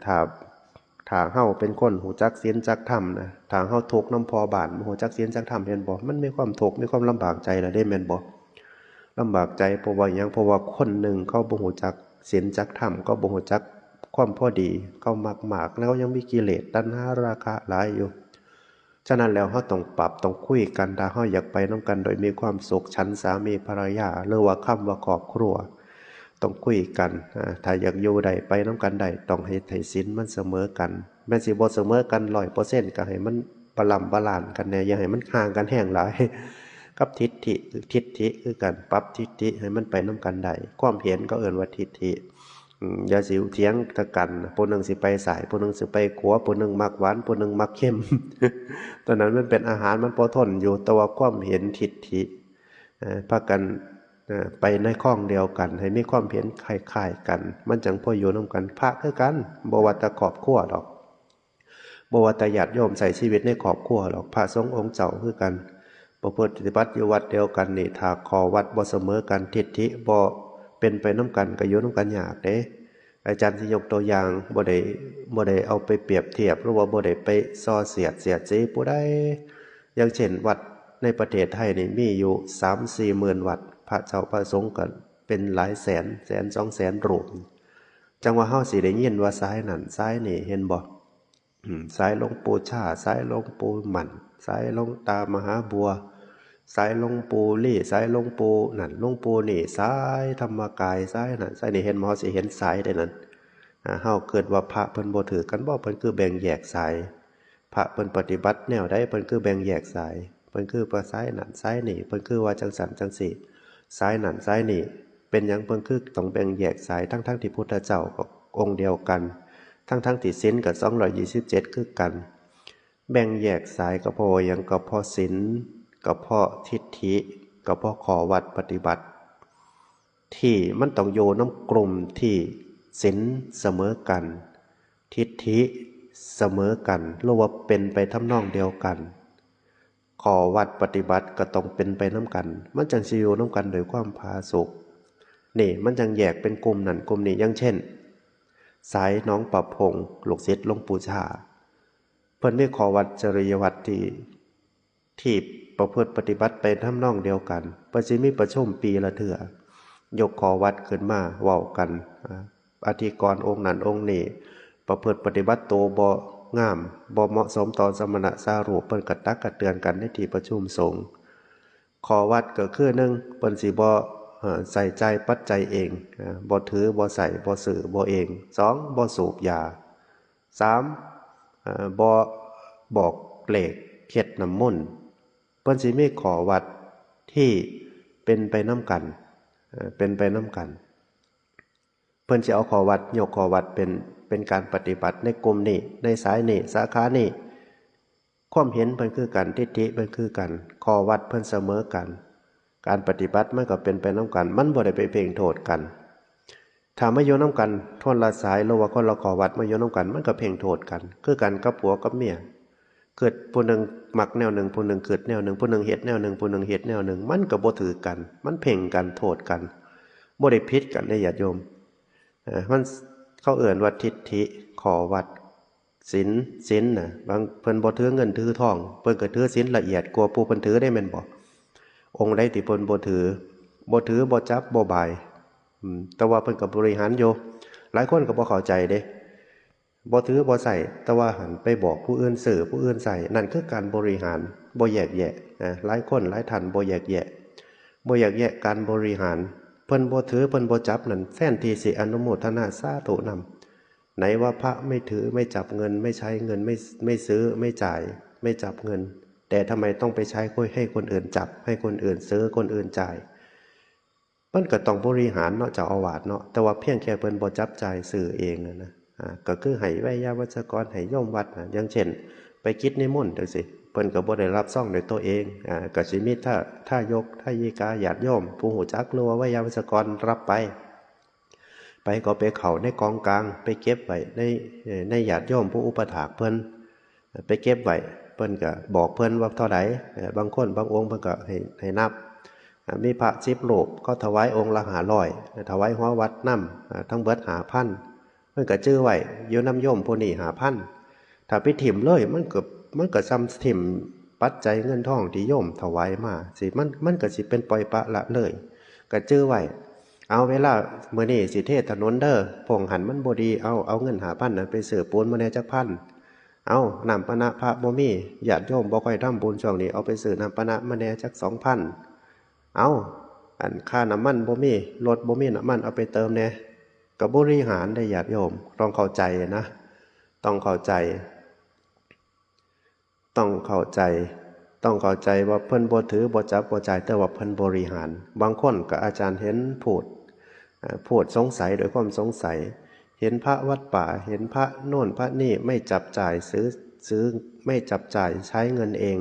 ถ้าเฮาเป็นคนหูจักศีลจักธรรมนะถ้าเฮาทุกข์นำพอบ้านหูจักศีลจักธรรมเห็นบ่มันมีความทุกข์มีความลำบากใจล่ะเด้แม่นบ่ลำบากใจเพราะว่าหยังเพราะว่าคนหนึ่งเขาบ่หูจักศีลจักธรรมก็บ่หูจัก ความพอดีเขามากๆแล้วยังมีกิเลสตัณหาราคะหลายอยู่ฉะนั้นแล้วเขาต้องปรับต้องคุยกันถ้าเขาอยากไปน้ำกันโดยมีความสุขฉันสามีภรรยาหรือว่าคำว่าครอบครัวต้องคุยกันถ้าอยากอยู่ใดไปน้ำกันใดต้องให้ศีลมันเสมอกันแม้สิบ่เสมอกัน100%ก็ให้มันบาลานซ์กันแน่อย่าให้มันห่างกันแห้งหลายกับทิฏฐิคือกันปรับทิฏฐิให้มันไปน้ำกันใดความเห็นก็เอิ้นว่าทิฏฐิอย่าสิวเถียงตะกันผู้หนึ่งสิไปสายผู้หนึ่งสิไปขัวผู้หนึ่งมักหวานผู้หนึ่งมักเค็ม ตอนนั้นมันเป็นอาหารมันพอทนอยู่แต่ว่าความเห็นทิฏฐิพากันไปในข้องเดียวกันให้มีความเห็นคล้ายๆกันมันจังพออยู่นำกันพระคือกันบ่ว่าแต่ครอบครัวดอกบ่ว่าแต่ญาติโยมใส่ชีวิตในครอบครัวดอกพระสงฆ์องค์เจ้าคือกันประพฤติปฏิบัติอยู่วัดเดียวกันนี่ถ้าขอวัดบ่เสมอกันทิฏฐิบ่เป็นไปน้ำกันก็อยู่น้ำกันยากเด้อาจารย์สิยกตัวอย่างบ่ได้เอาไปเปรียบเทียบหรือว่าบ่ได้ไปส่อเสียดสีผู้ใดอย่างเช่นวัดในประเทศไทยนี่มีอยู่ 3-4 หมื่นวัดพระเจ้าพระสงฆ์ก็เป็นหลายแสน200,000 รูปจังว่าเฮาสิได้ยินว่าซ้ายนั่นซ้ายนี่เห็นบ่ซ้ายหลวงปู่ชาซ้ายหลวงปู่หมั่นซ้ายหลวงตามหาบัวสายหลวงปู่ลี่สายหลวงปู่นั่นหลวงปู่นี่สายธรรมกายสายนั่นสายนี่เห็นหมอสิเห็นสายได้นั่นเฮาเกิดว่าพระเพิ่นบ่ถือกันบ่เพิ่นคือแบ่งแยกสายพระเพิ่นปฏิบัติแนวใดเพิ่นคือแบ่งแยกสายเพิ่นคือว่าสายนั่นสายนี่เพิ่นคือว่าจังสันจังสี่สายนั่นสายนี่เป็นหยังเพิ่นคือต้องแบ่งแยกสายทั้งที่พุทธเจ้าก็องค์เดียวกันทั้งที่ศีลก็227คือกันแบ่งแยกสายก็เพราะหยังก็เพราะศีลก็เพราะทิฏฐิก็เพราะขอวัดปฏิบัติที่มันต้องโยน้ำกลุ่มที่ศีลเสมอกันทิฏฐิเสมอกันหรือว่าเป็นไปทำนองเดียวกันขอวัดปฏิบัติก็ต้องเป็นไปน้ำกันมันจังสิอยู่น้ำกันโดยความผาสุกนี่มันจังแยกเป็นกลุ่มนั่นกลุ่มนี้อย่างเช่นสายน้องประพงษ์ลูกศิษย์หลวงปู่ชาเพิ่นมีขอวัดจริยวัตรที่ประพฤติปฏิบัติไปทำนองเดียวกันประสิมีประชุมปีละเถื่อยกขอวัดขึ้นมาเว้ากันอธิกรณ์องค์นั้นองค์นี้ประพฤติปฏิบัติโตบ่งามบ่เหมาะสมต่อสมณะสารูปเพิ่นกระตักกระเตือนกันในที่ประชุมสงฆ์ขอวัดก็คือ1เพิ่นสิบ่ใส่ใจปัจจัยเองบ่ถือบ่ใส่บ่ซื้อบ่เอง2บ่สูบยา3บ่บอกเลขเฮ็ดน้ำมนต์เพิ่นสิมีขอวัดที่เป็นไปน้ำกันเพิ่นสิเอาขอวัดยกขอวัดเป็นการปฏิบัติในกลุ่มนี้ในสายนี้สาขานี้ความเห็นเพิ่นคือกันทิฏฐิเพิ่นคือกันขอวัดเพิ่นเสมอกันการปฏิบัติมันก็เป็นไปน้ำกันมันบ่ได้ไปเพ่งโทษกันถ้ามาอยู่น้ำกันคนละสายหรือว่าคนละขอวัดมาอยู่น้ำกันมันก็เพ่งโทษกันคือกันกับผัวกับเมียเกิดผู้หนึ่งมักแนวหนึ่งผู้หนึ่งเกิดแนวหนึ่งผู้หนึ่งเฮ็ดแนวหนึ่งผู้หนึ่งเฮ็ดแนวหนึ่งมันก็บ่ถือกันมันเพ่งกันโทษกันบ่ได้ผิดกันได้ญาติโยมมันเขาเอิ้นว่าทิฏฐิขอวัดศีลน่ะบางเพิ่นบ่ถือเงินถือทองเพิ่นก็ถือศีลละเอียดกว่าผู้เพิ่นถือได้แม่นบ่องค์ใดที่เพิ่นบ่ถือบ่จับบ่บายแต่ว่าเพิ่นก็บริหารอยู่หลายคนก็บ่เข้าใจเด้บ่ถือบ่ใส่แต่ว่าหันไปบอกผู้อื่นซื้อผู้อื่นใส่นั่นคือการบริหารบ่แยกแยะหลายคนหลายท่านบ่แยกแยะการบริหารเพิ่นบ่ถือเพิ่นบ่จับนั่นแทนที่สิอนุโมทนาสาธุนำไหนว่าพระไม่ถือไม่จับเงินไม่ใช้เงินไม่ซื้อไม่จ่ายไม่จับเงินแต่ทำไมต้องไปใช้ให้คนอื่นจับให้คนอื่นซื้อคนอื่นจ่ายมันก็ต้องบริหารเนาะเจ้าอาวาสเนาะแต่ว่าเพียงแค่เพิ่นบ่จับจ่ายซื้อเองนะก็คือให้ไวยาวัจกรให้โยมวัดอย่างเช่นไปกิจนิมนต์จังซี่เพิ่นก็บ่ได้รับซ่องด้วยตัวเองก็สิมีถ้ายกถ้ายีกาญาติโยมผู้ฮู้จักหรือว่าไวยาวัจกรรับไปก็ไปเข้าในกองกลางไปเก็บไว้ในญาติโยมผู้อุปถากเพิ่นไปเก็บไว้เพิ่นก็บอกเพิ่นว่าเท่าใดบางคนบางองค์เพิ่นก็ให้นับมีพระ10รูปก็ถวายองค์ละ500ถวายหัววัดนำทั้งเบิด5,000เพิ่นก็จื้อไว้อยู่นำโยมผู้นี้5,000ถ้าไปถิ่มเลยมันก็ซ้ำถิ่มปัจจัยเงินทองที่โยมถวายมาสิมันก็สิเป็นปล่อยปละละเลยก็จื้อไว้ เอาเวลามื้อนี้สิเทศน์ถนนเด้อพงหันมันบ่ดีเอาเงิน5,000น่ะไปซื้อปูนมาแหน่จักพันเอาน้ำปานะพระบ่มีญาติโยมบ่ค่อยทำบุญช่วงนี้เอาไปซื้อน้ำปานะมาแหน่จัก2,000เอาอันค่าน้ำมันบ่มีรถบ่มีน้ำมันเอาไปเติมแหน่ก็บริหารได้ญาติโยมต้องเข้าใจนะต้องเข้าใจต้องเข้าใจต้องเข้าใจว่าเพิ่นบ่ถือบ่จับบ่จ่ายแต่ว่าเพิ่นบริหารบางคนก็อาจารย์เห็นพูดสงสัยโดยความสงสัยเห็นพระวัดป่าเห็นพระโน่นพระนี่ไม่จับจ่ายซื้อไม่จับจ่ายใช้เงินเอง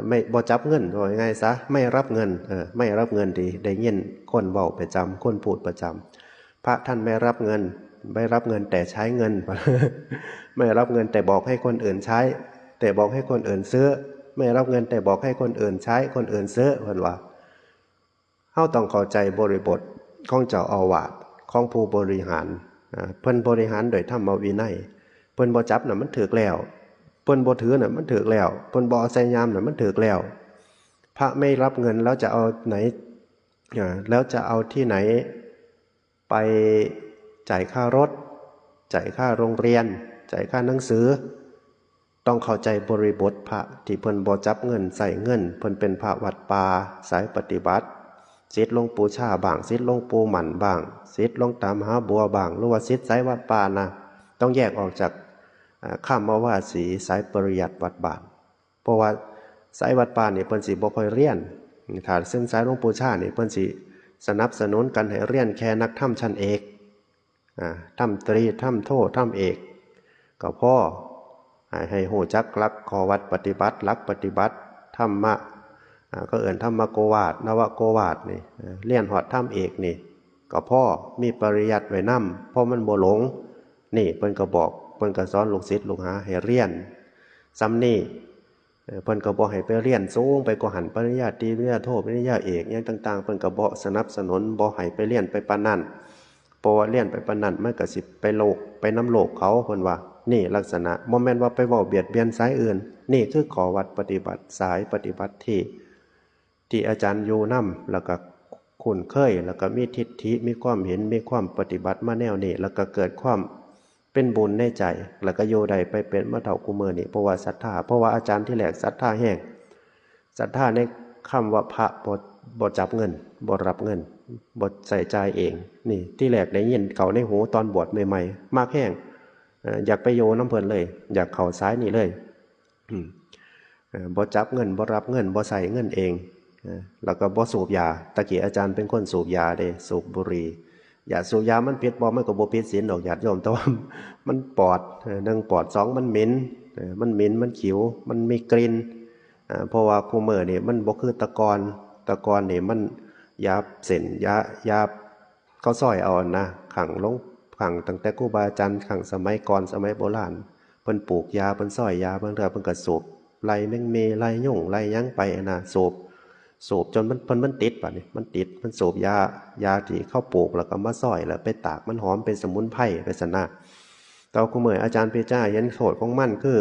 ไม่บ่จับเงินว่าง่ายซะไม่รับเงินไม่รับเงินดีได้ยินคนเว้าประจำคนพูดประจำพระท่านไม่รับเงินแต่ใช้เงิน ไม่รับเงินแต่บอกให้คนอื่นใช้แต่บอกให้คนอื่นซื้อไม่รับเงินแต่บอกให้คนอื่นใช้คนอื่นซื้อเพิ่นว่าเฮาต้องเข้าใจบริบทของเจ้าอาวาสของผู้บริหารเพิ่นบริหารโดยธรรมวินัยเพิ่นบ่จับน่ะมันถูกแล้วเพิ่นบ่ถือน่ะมันถูกแล้วเพิ่นบ่เอาใส่ยามน่ะมันถูกแล้วพระไม่รับเงินแล้วจะเอาไหนแล้วจะเอาที่ไหนไปจ่ายค่ารถจ่ายค่าโรงเรียนจ่ายค่าหนังสือต้องเข้าใจบริบทพระที่เพิ่นบ่จับเงินใส่เงินเพิ่นเป็นพระวัดป่าสายปฏิบัติศิษย์หลวงปู่ชาบ้างศิษย์หลวงปู่หมั่นบ้างศิษย์หลวงตามหาบัวบ้างหรือว่าศิษย์สายวัดป่านะต้องแยกออกจากข้ามมาว่าสีสายปริยัติวัดบ้านเพราะว่าสายวัดป่านี่เพิ่นสิบ่ค่อยเรียนถ้าซึ่งสายหลวงปู่ชานี่เพิ่นสิสนับสนุนกันให้เรียนแค่นักธรรมชั้นเอกธรรมตรีธรรมโทธรรมเอกก็พอให้ฮู้จักหลักข้อวัดปฏิบัติหลักปฏิบัติธรรมะก็เอิ้นธรรมโกวาทนวโกวาทนี่เรียนฮอดธรรมเอกนี่ก็พอมีปริยัติไว้นำเพราะมันบ่หลงนี่เพิ่นก็บอกเพิ่นก็สอนลูกศิษย์ลูกหาให้เรียนซ้ำนี่เพิ่นก็บ่ให้ไปเรียนสูงไปกว่าหันปริญญาตรีปริญญาโทปริญญาเอกหยังต่างๆเพิ่นก็บ่สนับสนุนบ่ให้ไปเรียนไปปานนั้นเพราะว่าเรียนไปปานนั้นมันก็สิไปโลกไปนำโลกเขาเพิ่นว่านี่ลักษณะบ่แม่นว่าไปเว้าเบียดเบียนสายอื่นนี่คือขอวัดปฏิบัติสายปฏิบัติที่อาจารย์อยู่นำแล้วก็คุ้นเคยแล้วก็มีทิฏฐิมีความเห็นมีความปฏิบัติมาแนวนี้แล้วก็เกิดความเป็นบุญในใจแล้วก็อยู่ได้ไปเป็นมาเฒ่ากุมื้อนี้เพราะว่าศรัทธาเพราะว่าอาจารย์ที่แรกศรัทธาแห้งศรัทธาในคำว่าพระบ่จับเงินบ่รับเงินบ่ใส่ใจเองนี่ที่แรกได้ยินเขาในหูตอนบวชใหม่ๆมากแห้งอยากไปโยน้ำเพิ่นเลยอยากเข้าซ้ายนี่เลยบ่จับเงินบ่รับเงินบ่ใส่เงินเองแล้วก็บ่สูบยาตะกี้อาจารย์เป็นคนสูบยาเด้สูบบุหรี่ยาสูบยามันผิดบ่มันก็บ่ผิดศีลดอกญาติโยมแต่ว่ามันปอด1ปอด2มันเหม็นมันขิวมันมีกลิ่นเพราะว่าคุมื้อนี่มันบ่คือแตะกอนนี่มันยาเส้นยาเขาซอยเอานะขังลงขังตั้งแต่ครูบาอาจารย์ขังสมัยก่อนสมัยโบราณเพิ่นปลูกยาเพิ่นซอยยาบางเทื่อเพิ่นก็สูบไล่แมงเมไล่ยุ่งไล่หยังไปนะสูบจนมันติดบัดนี้มันติดมันสูบยาที่เขาปลูกแล้วก็มาซอยแล้วไปตากมันหอมเป็นสมุนไพรไปซั่นนะแต่ว่าคุมื้ออาจารย์เพชรเห็นโทษของมันคือ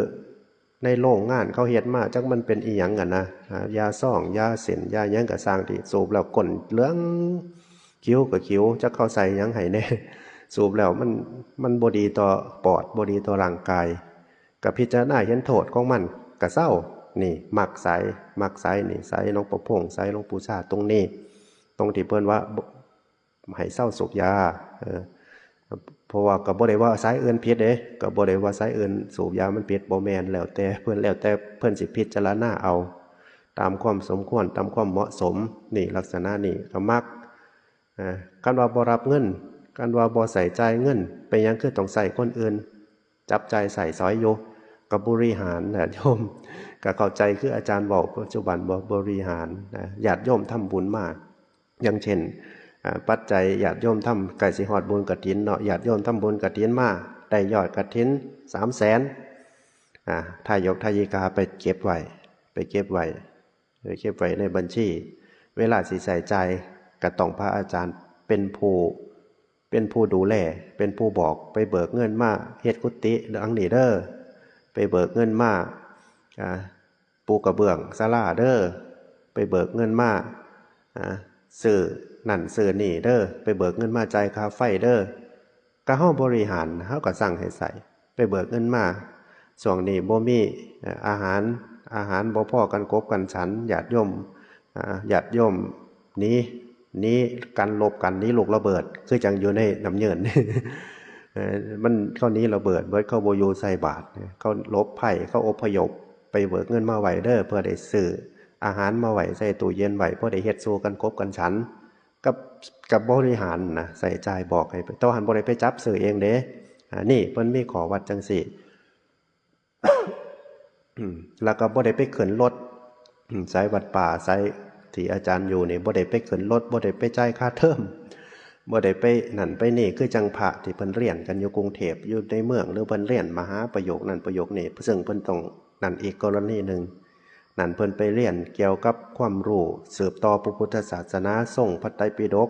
ในโรงงานเขาเฮ็ดมาจักมันเป็นอีหยังกันนะยาซ่องยาเส้นยาหยังก็สร้างที่สูบแล้วก้นเหลืองคิ้วก็คิ้วจักเขาใส่หยังให้แน่สูบแล้วมันบ่ดีต่อปอดบ่ดีต่อร่างกายก็พิจารณาเห็นโทษของมันก็เศร้านี่มักสายนี่สายหลวงปู่พงษ์สายหลวงปู่ชาตรงนี้ตรงที่เพิ่นว่าให้เศร้าสูบยาเพราะว่าก็บ่ได้ว่าสายอื่นผิดเด้ก็บ่ได้ว่าสายอื่นสูบยามันผิดบ่แม่นแล้วแต่เพิ่นสิพิจารณาเอาตามความสมควรตามความเหมาะสมนี่ลักษณะนี้ก็มักการว่าบ่รับเงินการว่าบ่ใส่ใจเงินเป็นหยังคือต้องใส่คนอื่นจับใจใส่ซอยอยู่กับบริหารญาติโยมก็เข้าใจคืออาจารย์บอกปัจจุบันบริหารญาติโยมทำบุญมากอย่างเช่นปัจจัยญาติโยมทำไก่สิฮอดบุญกฐินเนาะญาติโยมทำบุญกฐินมาได้ยอดกฐิน300,000ทายกทายิกาไปเก็บไว้ในบัญชีเวลาสิใส่ใจก็ต้องพระอาจารย์เป็นผู้ดูแลเป็นผู้บอกไปเบิกเงินมาเฮ็ดกุฏิดังนี้เด้อไปเบิกเงินมาปูกระเบื้องศาลาเด้อไปเบิกเงินมา ซื้อนั่นซื้อนี่เด้อไปเบิกเงินมาจ่ายค่าไฟเด้อก็เฮาบริหารเฮาก็สั่งให้ใส่ไปเบิกเงินมาช่วงนี้บ่มีอาหารบ่พอกันกบกันฉันญาติโยมนี้กันลบกันนี้ลูกระเบิดคือจังอยู่ในน้ำเยิน มันเขานี้ระเบิดเบิดเขาโบอยูใส่บาตรเขาลบไผ่เขาอพยพไปเบิกเงินมาไหวเด้อเพื่อได้ซื้ออาหารมาไหวใส่ตู้เย็นไหวเพื่อได้เฮ็ดสู้กันคบกันฉันกับบริหารนะใส่ใจบอกให้เต้าหันบริไปจับซื้อเองเด้นี่เพิ่นมีขอวัดจังสี่ แล้วก็บ่ได้ไปขึ้นรถสายวัดป่าสายที่อาจารย์อยู่นี่บ่ได้ไปขึ้นรถบ่ได้ไปจ่ายค่าเทอมบ่ได้ไปนั่นไปนี่คือจังพระที่เพิ่นเรียนกันอยู่กรุงเทพอยู่ในเมืองหรือเพิ่นเรียนมหาประโยคนั่นประโยคนี้ซึ่งเพิ่นต้องนั่นอีกกรณีนึงนั่นเพิ่นไปเรียนเกี่ยวกับความรู้สืบต่อพระพุทธศาสนาทรงพระไตรปิฎก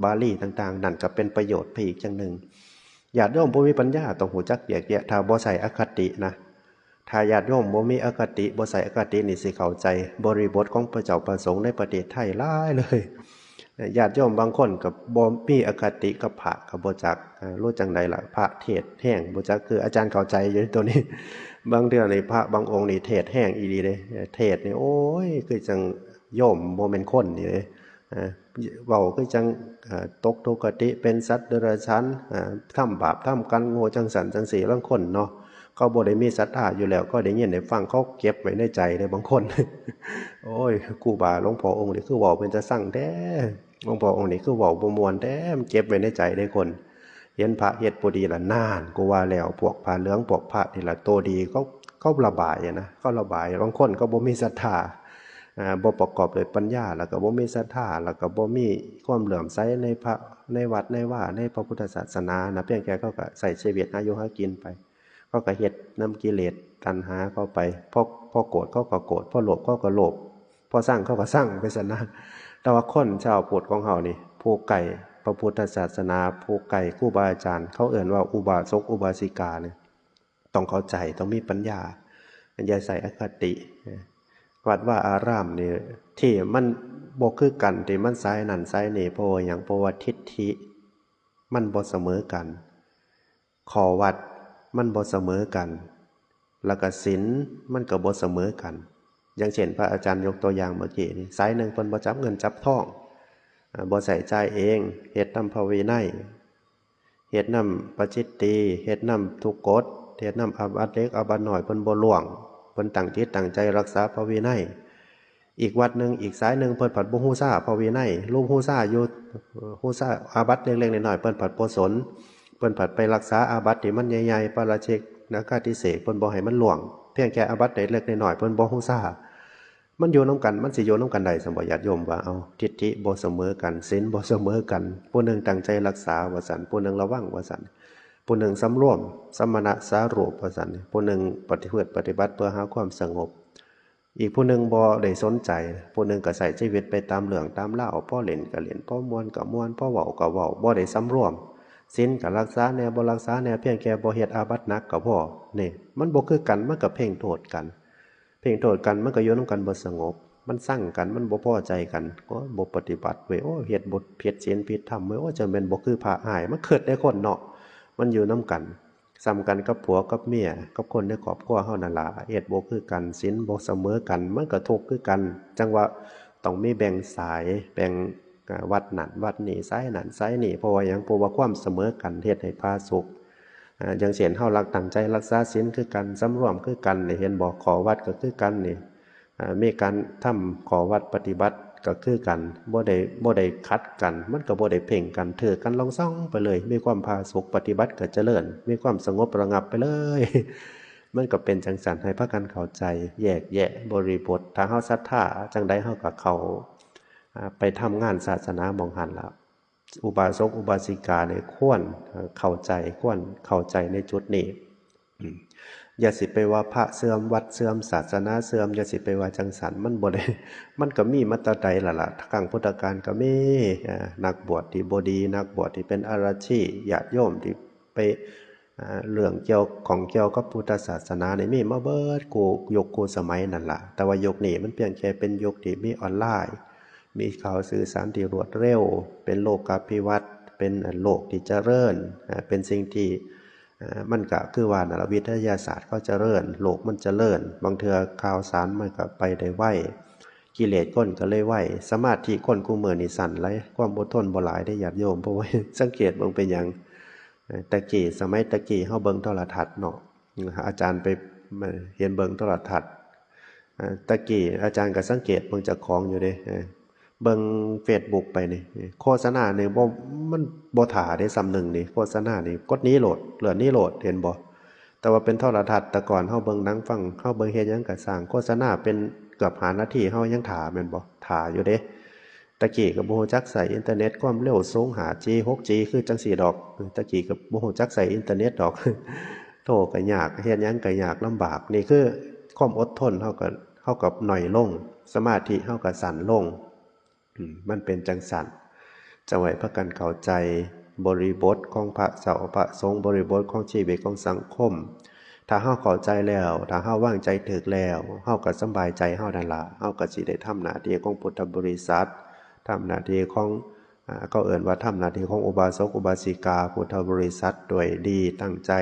บาลีต่างๆนั่นก็เป็นประโยชน์ไปอีกจังนึงญาติโยมผู้มีปัญญาต้องรู้จักแยกแยะถ้าบ่ใส่อคตินะถ้าญาติโยมบ่มีอคติบ่ใส่อคตินี่สิเข้าใจบริบทของพระเจ้าประสงค์ในประเทศไทยหลายเลยญาติโยมบางคนกับบ่มีอคติกับพระกับบ่จักรู้จังใดล่ะพระเทศแห้งบ่จักคืออาจารย์เข้าใจอยู่ตัวนี้บางเทื่อนี่พระบางองค์นี่เทศแห้งอีหลีเด้เทศนี่โอ้ยคือจังโยมบ่แม่นคนนี่เด้เว้าคือจังตกทุกขติเป็นสัตว์เดรัจฉานทำบาปทำกันโง่จังสันจังสีบางคนเนาะเขาบ่ได้มีศรัทธาอยู่แล้วก็ได้ยินได้ฟังเขาเก็บไว้ในใจเลยบางคน โอ้ยครูบาหลวงพ่อองค์นี้คือเว้าเป็นจะสั่งแท้หลวงพ่อองค์นี้คือเว้าบ่ม่วนแท้มันเก็บไว้ในใจได้คนเห็นพระเฮ็ดบ่ดีละนานกูว่าแล้วพวกผ้าเหลืองพวกพระนี่ล่ะโตดีเขาระบายนะเขาระบายบางคนก็บ่มีศรัทธาบ่ประกอบด้วยปัญญาแล้วก็บ่มีศรัทธาแล้วก็บ่มีความเหลื่อมใสในพระในวัดในว่าในพระพุทธศาสนานะเพียงแค่เขาก็ใส่ชีวิตหาอยู่หากินไปเขาก็เฮ็ดนำกิเลสตัณหาเข้าไปพอโกรธเขาก็โกรธพอโลภเขาก็โลภพอสร้างเขาก็สร้างไปซั่นนะแต่ว่าคนชาวพุทธของเฮานี่ผู้ไก่พระพุทธศาสนาผู้ไก่ครูบาอาจารย์เขาเอิ้นว่าอุบาสกอุบาสิกาเนี่ยต้องเข้าใจต้องมีปัญญาอย่าใส่อคติวัดว่าอารามนี่ที่มันบ่คือกันที่มันซ้ายนั่นซ้ายนี่เพราะว่าหยังเพราะว่าทิฏฐิมันบ่เสมอกันขอวัดมันบ่เสมอกันแล้วก็ศีลมันก็บ่เสมอกันอย่างเช่นพระอาจารย์ยกตัวอย่างเมื่อกี้นี่สายหนึ่งเพิ่นบ่จับเงินจับทองบ่ใส่ใจเองเฮ็ดนำพระวินัยเฮ็ดนำปาจิตตีเฮ็ดนำทุกกฎเฮ็ดนำอาบัติเล็กอาบัติน้อยเพิ่นบ่ล่วงเพิ่นตั้งจิตตั้งใจรักษาพระวินัยอีกวัดนึงอีกสายนึงเพิ่นผัดบ่ฮู้ซ่าพระวินัยลูกฮู้ซ่าอยู่ฮู้ซ่าอาบัติเล็กๆน้อยๆเพิ่นผัดบ่สนเพิ่นผัดไปรักษาอาบัติที่มันใหญ่ๆปาราชิกนักฆาติเสกเพิ่นบ่ให้มันล่วงเพียงแค่อาบัติเล็กๆน้อยๆเพิ่นบ่ฮู้ซ่ามันอยู่นำกันมันสิอยู่นำกันได้ซั่นบ่ญาติโยมว่าเอาทิฏฐิบ่เสมอกันศีลบ่เสมอกันผู้หนึ่งตั้งใจรักษาว่าซั่นผู้หนึ่งระวังว่าซั่นผู้หนึ่งสำรวมสมณะสารูปว่าซั่นผู้หนึ่งปฏิบัติเพื่อหาความสงบอีกผู้หนึ่งบ่ได้สนใจผู้หนึ่งก็ใช้ชีวิตไปตามเรื่องตามราวพอเล่นก็เล่นพอม่วนก็ม่วนพอเว้าก็เว้าบ่ได้สำรวมศีลก็รักษาแนวบ่รักษาแนวเพียงแค่บ่เฮ็ดอาบัติหนักก็พอนี่มันบ่คือกันมันก็เพ่งโทษกันมันก็อยู่นำกันบ่สงบมันสั่งกันมันบ่พอใจกันก็บ่ปฏิบัติเว้ยโอ้เฮ็ดบ่ผิดศีลผิดธรรมเว้ยโอ้จะแม่นบ่คือพระอ้ายมันเกิดได้คนเนาะมันอยู่นำกันซ้ำกันกับผัวกับเมียกับคนในครอบครัวเฮานั่นล่ะเฮ็ดบ่คือกันศีลบ่เสมอกันมันก็ทุกข์คือกันจังว่าต้องมีแบ่งสายแบ่งวัดนั่นวัดนี่สายนั่นสายนี่เพราะว่าหยังเพราะว่าความเสมอกันเฮ็ดให้พาสุขอย่างเช่นเฮารักตั้งใจรักษาศีลคือกันสำรวมคือกันนี่เห็นบ่ขอวัดก็คือกันนี่มีการทำขอวัดปฏิบัติก็คือกันบ่ได้ขัดกันมันก็บ่ได้เพ่งกันถือกันลองซ่องไปเลยมีความพาสุขปฏิบัติก็เจริญมีความสงบระงับไปเลยมันก็เป็นจังสันให้พากันเข้าใจแยกแยะบริบทถ้าเฮาศรัทธาจังใดเฮาก็เข้าไปทำงานศาสนาหม้องหันล่ะอุบาสกอุบาสิกาเนี่ยควรเข้าใจในจุดนี้อย่าสิไปว่าพระเสื่อมวัดเสื่อมศาสนาเสื่อมอย่าสิไปว่าจังสันมันบ่ได้มันก็มีมาแต่ใดล่ะครั้งพุทธกาลก็มีนักบวชที่บ่ดีนักบวชที่เป็นอรชีญาติโยมที่ไปเรื่องเกี่ยวกับพุทธศาสนานี่มีมาเบิดกูยุคกูสมัยนั่นล่ะแต่ว่ายุคนี้มันเพียงแค่เป็นยุคที่มีออนไลน์ มีข่าวสื่อสารที่รวดเร็วเป็นโลกาภิวัตน์เป็นโลกที่เจริญเป็นสิ่งที่มันก็คือว่านะวิทยาศาสตร์ก็เจริญโลกมันเจริญบางเทื่อข่าวสารมันก็ไปได้ไวกิเลสคนก็เลยไวสมาธิคนกูมื้อนี่สั่นหลายความอดทนบ่หลายได้ญาติโยมเพราะว่าสังเกตเบิ่งเป็นหยังตะกี้สมัยตะกี้เฮาเบิ่งโทรทัศน์เนาะอาจารย์ไปเห็นเบิ่งโทรทัศน์ตะกี้อาจารย์ก็สังเกตเบิ่งเจ้าของอยู่เด้เบิ่ง Facebook ไปนี่โฆษณานี่บ่มันบ่ท่าได้ซ้ำหนึ่งนี่โฆษณานี่กดหนีโหลดเหลือหนีโหลดเห็นบ่แต่ว่าเป็นโทรทัศน์แต่ก่อนเฮาเบิ่งหนังฟังเฮาเบิ่งเฮ็ดหยังก็สร้างโฆษณาเป็นเกือบ5นาทีเฮายังท่าแม่นบ่ท่าอยู่เด้ตะกี้ก็บ่ฮู้จักใช้อินเทอร์เน็ตความเร็วสูง 5G 6G คือจังซี่ดอกตะกี้ก็บ่ฮู้จักใช้อินเทอร์เน็ตดอกโทรก็ยากเฮ็ดหยังก็ยากลำบากนี่คือความอดทนเฮาก็น้อยลงสมาธิเฮาก็สั้นลงมันเป็นจังสันจะไว้พากันเข้าใจบริบทของพระเจ้าพระสงฆ์บริบทของชีวิตของสังคมถ้าเฮาเข้าใจแล้วถ้าเฮาวางใจถูกแล้วเฮาก็สบายใจเฮานั่นล่ะเฮาก็สิได้ทำหน้าที่ของพุทธบริษัททำหน้าที่ของก็เอิ้นว่าทำหน้าที่ของอุบาสกอุบาสิกาพุทธบริษัทด้วยดีตั้งใจ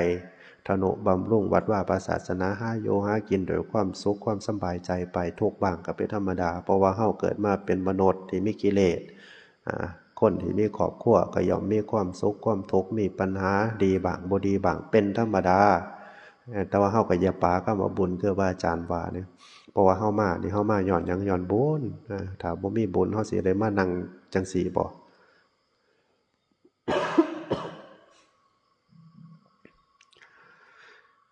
ทนุบำรุงวัดว่าศาสนาหาอยู่หากินด้วยความสุขความสบายใจไปทุกบ้างก็เป็นธรรมดาเพราะว่าเฮาเกิดมาเป็นมนุษย์ที่มีกิเลสคนที่มีครอบครัวก็ย่อมมีความสุขความทุกข์มีปัญหาดีบ้างบ่ดีบ้างเป็นธรรมดาแต่ว่าเฮาก็อย่าปาคำว่าบุญคือว่าอาจารย์ว่าเนี่ยเพราะว่าเฮามานี่เฮามาย้อนหยังย้อนบุญถ้าบ่มีบุญเฮาสิได้มานั่งจังซี่บ่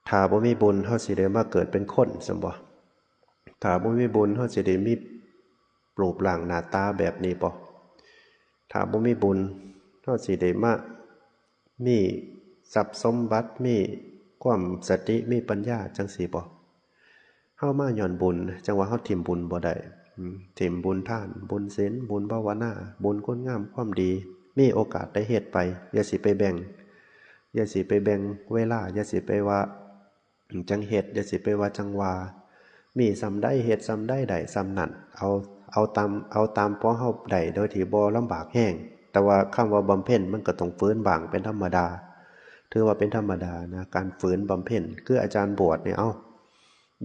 ถ้าบ่มีบุญเฮาสิได้มาเกิดเป็นคนซั่นบ่ถ้าบ่มีบุญเฮาสิได้มีรูปร่างหน้าตาแบบนี้บ่ถ้าบ่มีบุญเฮาสิได้มามีทรัพย์สมบัติมีความสติมีปัญญาจังซี่บ่เฮามาย้อนบุญจังว่าเฮาทิ่มบุญบ่ได้ทิ่มบุญทานบุญศีลบุญภาวนาบุญคุณงามความดีมีโอกาสได้เฮ็ดไปอย่าสิไปแบ่งเวลาอย่าสิไปว่าจังเฮ็ดอย่าสิไปว่าจังว่ามีส่ำใดเฮ็ดส่ำใดได้ส่ำนั้นเอาตามพอเฮาได้โดยที่บ่ลำบากแฮงแต่ว่าคำว่าบำเพ็ญมันก็ต้องฝืนบ้างเป็นธรรมดาถือว่าเป็นธรรมดานะการฝืนบำเพ็ญคืออาจารย์บวชเนี่ย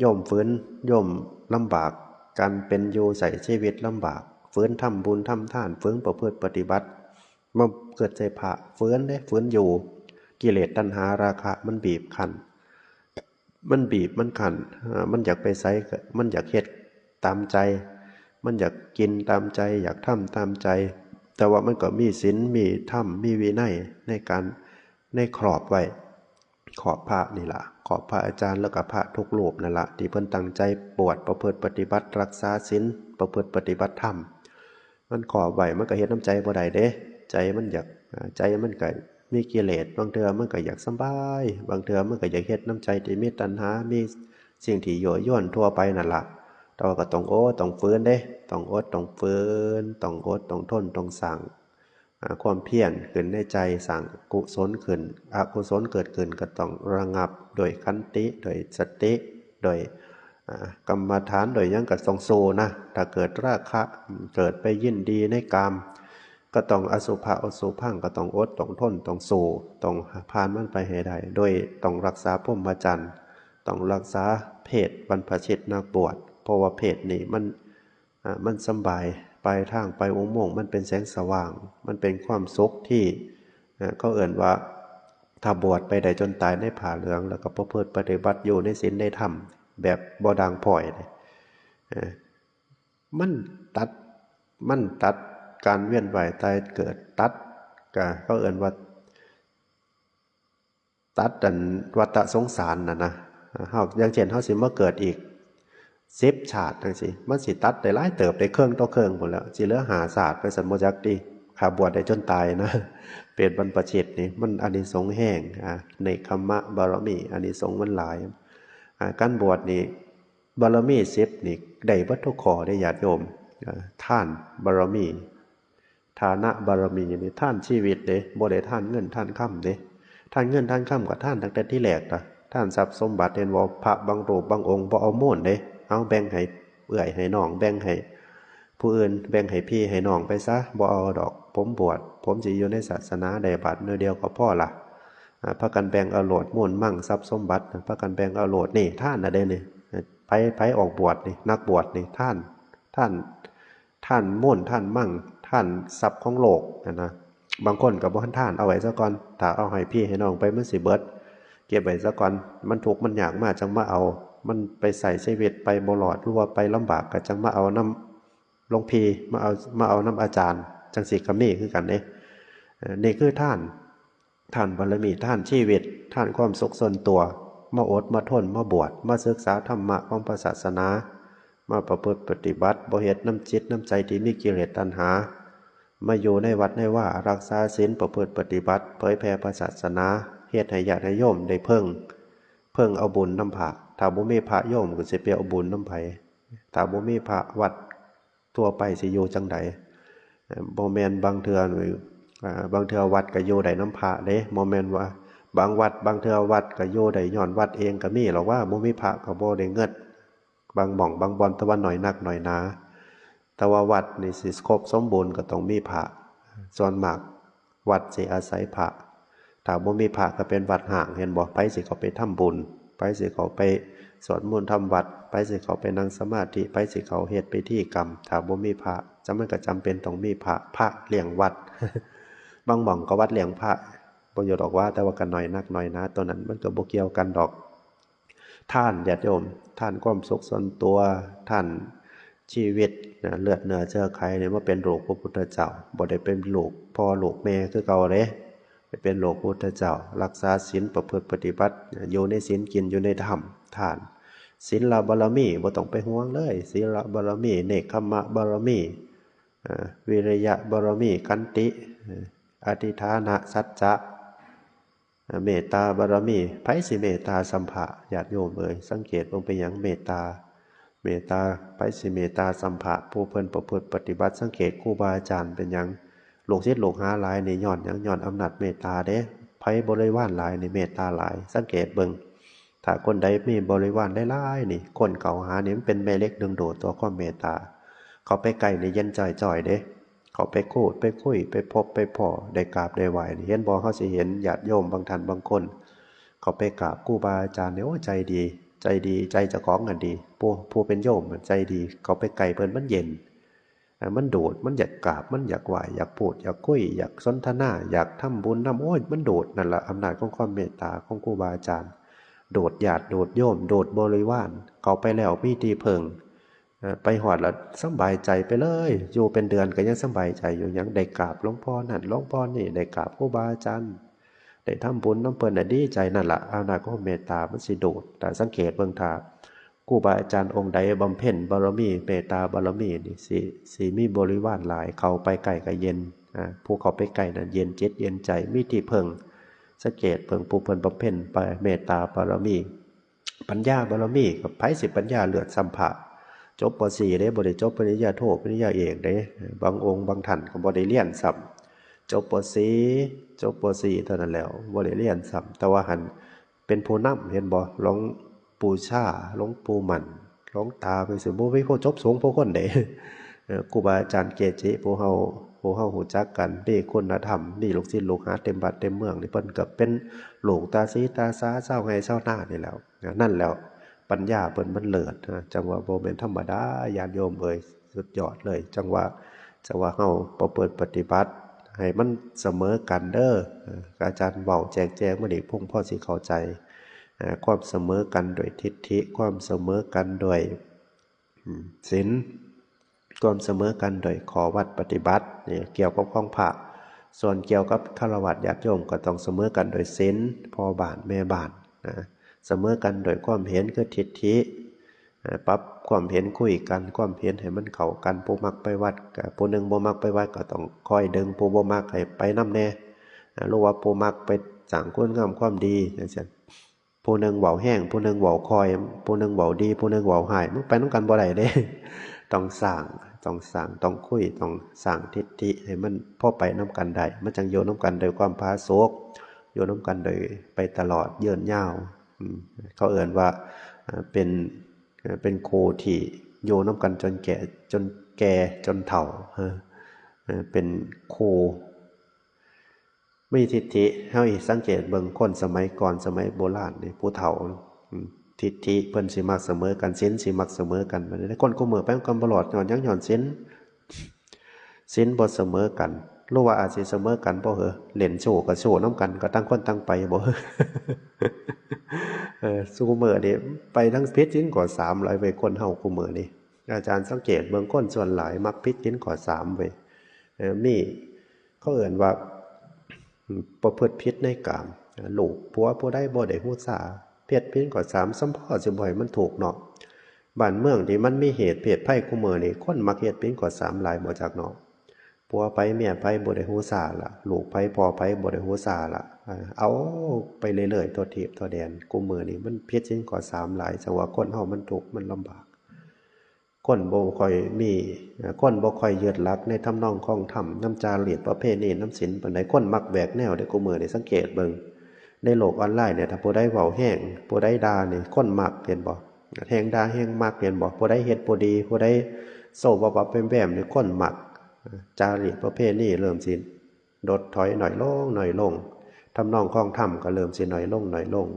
ย่อมฝืนย่อมลำบากการเป็นอยู่ใส่ชีวิตลำบากฝืนทำบุญทำทานฝืนประพฤติปฏิบัติมาเกิดใจพระฝืนเด้ฝืนอยู่กิเลสตัณหาราคะมันบีบคั้นมันบีบมันขันมันอยากไปไสมันอยากเฮ็ดตามใจมันอยากกินตามใจอยากทำตามใจแต่ว่ามันก็มีศีลมีธรรมมีวินัยในขอบไว้ขอบพระนี่ล่ะขอบพระอาจารย์แล้วก็พระทุกรูปนั่นล่ะที่เพิ่นตั้งใจบวชประพฤติปฏิบัติรักษาศีลประพฤติปฏิบัติธรรมมันขอบไว้มันก็เฮ็ดน้ำใจบ่ได้เด้ใจมันอยากใจมันก็มีกิเลสบางเทื่อมันก็อยากสบายบางเทื่อมันก็อยากเฮ็ดน้ำใจที่มีตัณหามีสิ่งที่ยั่วยวนทั่วไปนั่นล่ะแต่ว่าก็ต้องต้องฝืนเด้ต้องอดต้องฝืนต้องอดต้องทนต้องสั่งความเพียรขึ้นในใจสั่งกุศลขึ้นอกุศลเกิดขึ้นก็ต้องระงับโดยขันติโดยสติโดยกรรมฐานโดยยังก็ต้องสู้นะถ้าเกิดราคะเกิดไปยินดีในกามก็ต้องอสุภะอสุภังก็ต้องอดต้องทนต้องสู้ต้องผ่านมันไปให้ได้โดยต้องรักษาพรหมจรรย์ต้องรักษาเพศบรรพชิตนักบวชเพราะว่าเพศนี้มันสบายไปทางไปอุโมงค์มันเป็นแสงสว่างมันเป็นความสุขที่เขาเอ่ยว่าถ้าบวชไปได้จนตายในผ้าเหลืองแล้วก็ประพฤติปฏิบัติอยู่ในศีลในธรรมแบบบ่ด่างพร้อยมันตัดการเวียนว่ายตายเกิดตัดก็เขาเอ่ยว่าตัดวัฏสงสารนะเฮาอย่างเช่นเฮาสิมาเกิดอีก10 ชาติจังซี่มันสิตัดได้หลายเติบได้เครื่องต่อเครื่องพุ่นแล้วสิเหลือ5 ชาติไปสันบ่จักติข้าบวชได้จนตายนะเป็นบรรพชิตนี่มันอานิสงส์แห้งในคัมมะบารมีอานิสงส์มันหลายการบวชนี่บารมี10นี่ได้เบิดทุกข้อได้ญาติโยมทานบารมีทานะบารมีนี่ทานชีวิตเด้บ่ได้ทานเงินทานค่ำเด้ทานเงินทานค่ำก็ทานตั้งแต่ที่แรกท่านทรัพย์สมบัติเห็นว่าพระบางรูปบางองค์บ่เอาโม่นเด้เอาแบ่งให้เอื้อยให้น้องแบ่งให้ ผู้อื่นแบ่งให้พี่ให้น้องไปซะบ่เอาดอกผมบวชผมสิอยู่ในศาสนาใดบาทเนื้อเดียวก็พอละพากันแบ่งเอาโหลดม่วนมั่งทรัพย์สมบัติพากันแบ่งเอาโหลดนี่ท่านน่ะเด้นี่ไปออกบวชนี่นักบวชนี่ท่านม่วนท่านมั่งท่านทรัพย์ของโลกนะบางคนก็บ่ทันท่านเอาไว้ซะก่อนถ้าเอาให้พี่ให้น้องไปมันสิเบิดเก็บไว้ซะก่อนมันทุกข์มันยากมากจังมาเอามันไปใส่ชีวิตไปบ่รอดหรือว่าไปลำบากก็จังมาเอาน้ำหลวงพี่มาเอาน้ำอาจารย์จังสิก็มีคือกันเด้นี่คือท่านบารมีท่านชีวิตท่านความสุขส่วนตัวมาอดมาทนมาบวชมาศึกษาธรรมะของพระศาสนามาประพฤติปฏิบัติบ่เฮ็ดน้ำจิตน้ำใจที่มีกิเลสตัณหามาอยู่ในวัดในว่ารักษาศีลประพฤติปฏิบัติเผยแผ่พระศาสนาเฮ็ดให้ญาติโยมได้เพิ่งเอาบุญน้ำพระถ้าบ่มีพระโยมก็สิไปเอาบุญน้ำไผถ้าบ่มีพระวัดทั่วไปสิอยู่จังใดบ่แม่นบางเทื่อวัดก็อยู่ได้น้ำพระเด้บ่แม่นว่าบางวัดบางเทื่อวัดก็อยู่ได้ย้อนวัดเองก็มีหรอกว่าบ่มีพระก็บ่ได้เงิดบางหม่องบางบ่อนแต่ว่าน้อยนักน้อยหนาแต่ว่าวัดนี่สิครบสมบูรณ์ก็ต้องมีพระส่วนมากวัดสิอาศัยพระถ้าบ่มีพระก็เป็นวัดห่างเห็นบ่ไผสิเขาไปทำบุญไผสิเขาไปสวดมนต์ทำวัดไผสิเขาไปนั่งสมาธิไผสิเขาเฮ็ดพิธีกรรมถ้าบ่มีพระมันก็จำเป็นต้องมีพระเลี้ยงวัด บางหม่องก็วัดเลี้ยงพระบ่อยู่ดอกว่าแต่ว่ากันน้อยนักน้อยหนาตัวนั้นมันก็บ่เกี่ยวกันดอกท่านญาติโยมท่านความสุขส่วนตัวท่านชีวิตเลือดเนื้อเชื้อไขเนี่ยมาเป็นลูกพระพุทธเจ้าบ่ได้เป็นลูกพ่อลูกแม่คือเก่าเด้ไปเป็นลูกพระพุทธเจ้ารักษาศีลประพฤติปฏิบัติอยู่ในศีลกินอยู่ในธรรมท่านศีลบารมีบ่ต้องไปห่วงเลยศีลบารมีเนกขัมมะบารมีวิริยะบารมีขันติอธิฐานะสัจจะเมตตาบารมีไผสิเมตตาสัมภะญาติโยมเอ่ยสังเกตลงไปหยังเมตตาไผสิเมตตาสัมภะผู้เพิ่นประพฤติปฏิบัติสังเกตครูบาอาจารย์เป็นหยังลูกศิษย์ลูกหาหลายนี่ย้อนหยังย้อนอำนาจเมตตาเด้ไผบริวารหลายนี่เมตตาหลายสังเกตเบิ่งถ้าคนใดมีบริวารหลายๆนี่คนเก่าหานี่มันเป็นแม่เล็กดึงดูดตัวความเมตตาเขาไปไกลนี่เย็นจ่อยๆเด้เขาไปคูดไปคุยไปพบไปพ้อได้กราบได้ไหว้เห็นบ่เฮาสิเห็นญาติโยมบางท่านบางคนเขาไปกราบครูบาอาจารย์เนี่ยโอ้ใจดีใจเจ้าของกันดีผู้เป็นโยมใจดีเขาไปไกลเพิ่นมันเย็นมันโดดมันอยากกราบมันอยากไหว้อยากพูดอยากคุยอยากสนทนาอยากทำบุญนำโอ้ยมันโดดนั่นล่ะอำนาจของความเมตตาของครูบาอาจารย์โดดญาติโดดโยมโดดบริวารเขาไปแล้วมีที่พึ่งไปหอดแล้วสบายใจไปเลยอยู่เป็นเดือนก็ยังสบายใจอยู่ยังได้กราบหลวงพ่อนั่นหลวงพ่อนี่ได้กราบครูบาอาจารย์ได้ทำบุญน้ำเพิ่นน่ะดีใจนั่นล่ะอำนาจของเมตตามันสิโดดแต่สังเกตเบิ่งถ้าครูบาอาจารย์องค์ใดบำเพ็ญบารมีเมตตาบารมีนี่สิมีบริวารหลายเข้าไปใกล้ก็เย็นผู้เข้าไปใกล้นั้นเย็นจิตเย็นใจมีที่พึ่งสังเกตเพิ่งผู้เพิ่นบำเพ็ญไปเมตตาบารมีปัญญาบารมีกับไผสิปัญญาเลือดสัมภะจบป .4 เด้บ่ได้จบปริญญาโทปริญญาเอกเด้บางองค์บางท่านก็บ่ได้เรียนซ้ำจบป .4 เท่านั้นแล้วบ่ได้เรียนซ้ำแต่ว่าหันเป็นผู้นำเห็นบ่หลวงปู่ชาหลวงปู่หมั่นหลวงตาไปสิบ่มีผู้จบสูงผู้คนเด้ครูบาอาจารย์เกจิผู้เฮารู้จักกันนี่คุณธรรมนี่ลูกศิษย์ลูกหาเต็มบ้านเต็มเมืองนี่เพิ่นก็เป็นลูกตาสีตาสาเจ้าไห้เจ้าหน้านี่แล้วนั่นแล้วปัญญาเพิ่นมันเลิศจังว่าบ่แม่นธรรมดาญาติโยมเอ้ยสุดยอดเลยจังว่าเฮาประพฤติปฏิบัติให้มันเสมอกันเด้ออาจารย์เว้าแจกแจงมื้อนี้พงพ่อสิเข้าใจความเสมอกันโดยทิฏฐิความเสมอกันโดยศีลความเสมอกันโดยขอวัดปฏิบัตินี่เกี่ยวกับของพระส่วนเกี่ยวกับฆราวาสญาติโยมก็ต้องเสมอกันโดยศีลพ่อบ้านแม่บ้านนะเสมอกันโดยความเห็นคือทิฏฐิปรับความเห็นคุยกันความเห็นให้มันเข้ากันผู้มักไปวัดกับผู้หนึ่งบ่มักไปวัดก็ต้องคอยดึงผู้บ่มักให้ไปนำแน่รู้ว่าผู้มักไปสร้างคุณงามความดีจังซี่ผู้หนึ่งเว้าแห้งผู้หนึ่งเว้าคอยผู้หนึ่งเว้าดีผู้หนึ่งเว้าหายมันไปนำกันบ่ได้เด้ต้องสร้างต้องคุยต้องสร้างทิฏฐิให้มันพอไปนำกันได้มันจังอยู่นำกันโดยความผาสุกอยู่นำกันโดยไปตลอดยืนยาวเขาเอิ้นว่าเป็นโคที่อยู่นำกันจนแก่ แก่จนเฒ่าเป็นครูมีทิฏฐิเฮาอีสังเกตเบิ่งคนสมัยก่อนสมัยโบราณนี่ผู้เฒ่าทิฏฐิเพิ่นสิมักเสมอกันศีลสิมักเสมอกันบัดนี้คนกูมื้อไปกันบ่รอดย้อนหยังย้อนศีลบ่เสมอกันรู้ว่าอาจสิเสมอกันบ่เหรอเล่นโชว์ก็โชว์นำกันก็ต่างคนต่างไปบ่เหรอซุมื้อนี่ไปทั้งผิดศีลข้อ3หลายเว้ยคนเฮากูมื้อนี่อาจารย์สังเกตเบิ่งคนส่วนหลายมักผิดศีลข้อ3เว้ยมีเขาเอิ้นว่าประพฤติผิดในกามลูกผัวผู้ใดบ่ได้ฮู้สาเพศผิดข้อ3สัมพ่อสิบ่ให้มันถูกเนาะบ้านเมืองที่มันมีเหตุเพศภัยกูมื้อนี่คนมักเฮ็ดผิดข้อ3หลายบ่จักเนาะผัวไปเมียไปบ่ได้ฮู้สาล่ะลูกไปพ่อไปบ่ได้ฮู้สาล่ะเอาไปเรื่อยๆตัวทีบตัวแดนกูมื้อนี่มันผิดศีลข้อ3หลายจังว่าคนเฮามันทุกข์มันลำบากคนบ่ค่อยมีคนบ่ค่อยยึดหลักในทำนองของธรรมนำจารีตประเพณีนำศีลปานใดคนมักแหวกแนวเด้กูมื้อนี่สังเกตเบิ่งในโลกออนไลน์เนี่ยถ้าผู้ใดเว้าแห้งผู้ใดด่านี่คนมักเห็นบ่แฮงด่าแฮงมักเห็นบ่ผู้ใดเฮ็ดบ่ดีผู้ใดโซบ่บับแบ้มๆนี่คนมักจารีตประเพณีเริ่มสิลดถอยหน่อยลงทำนองของธรรมก็เริ่มสิน้อยลง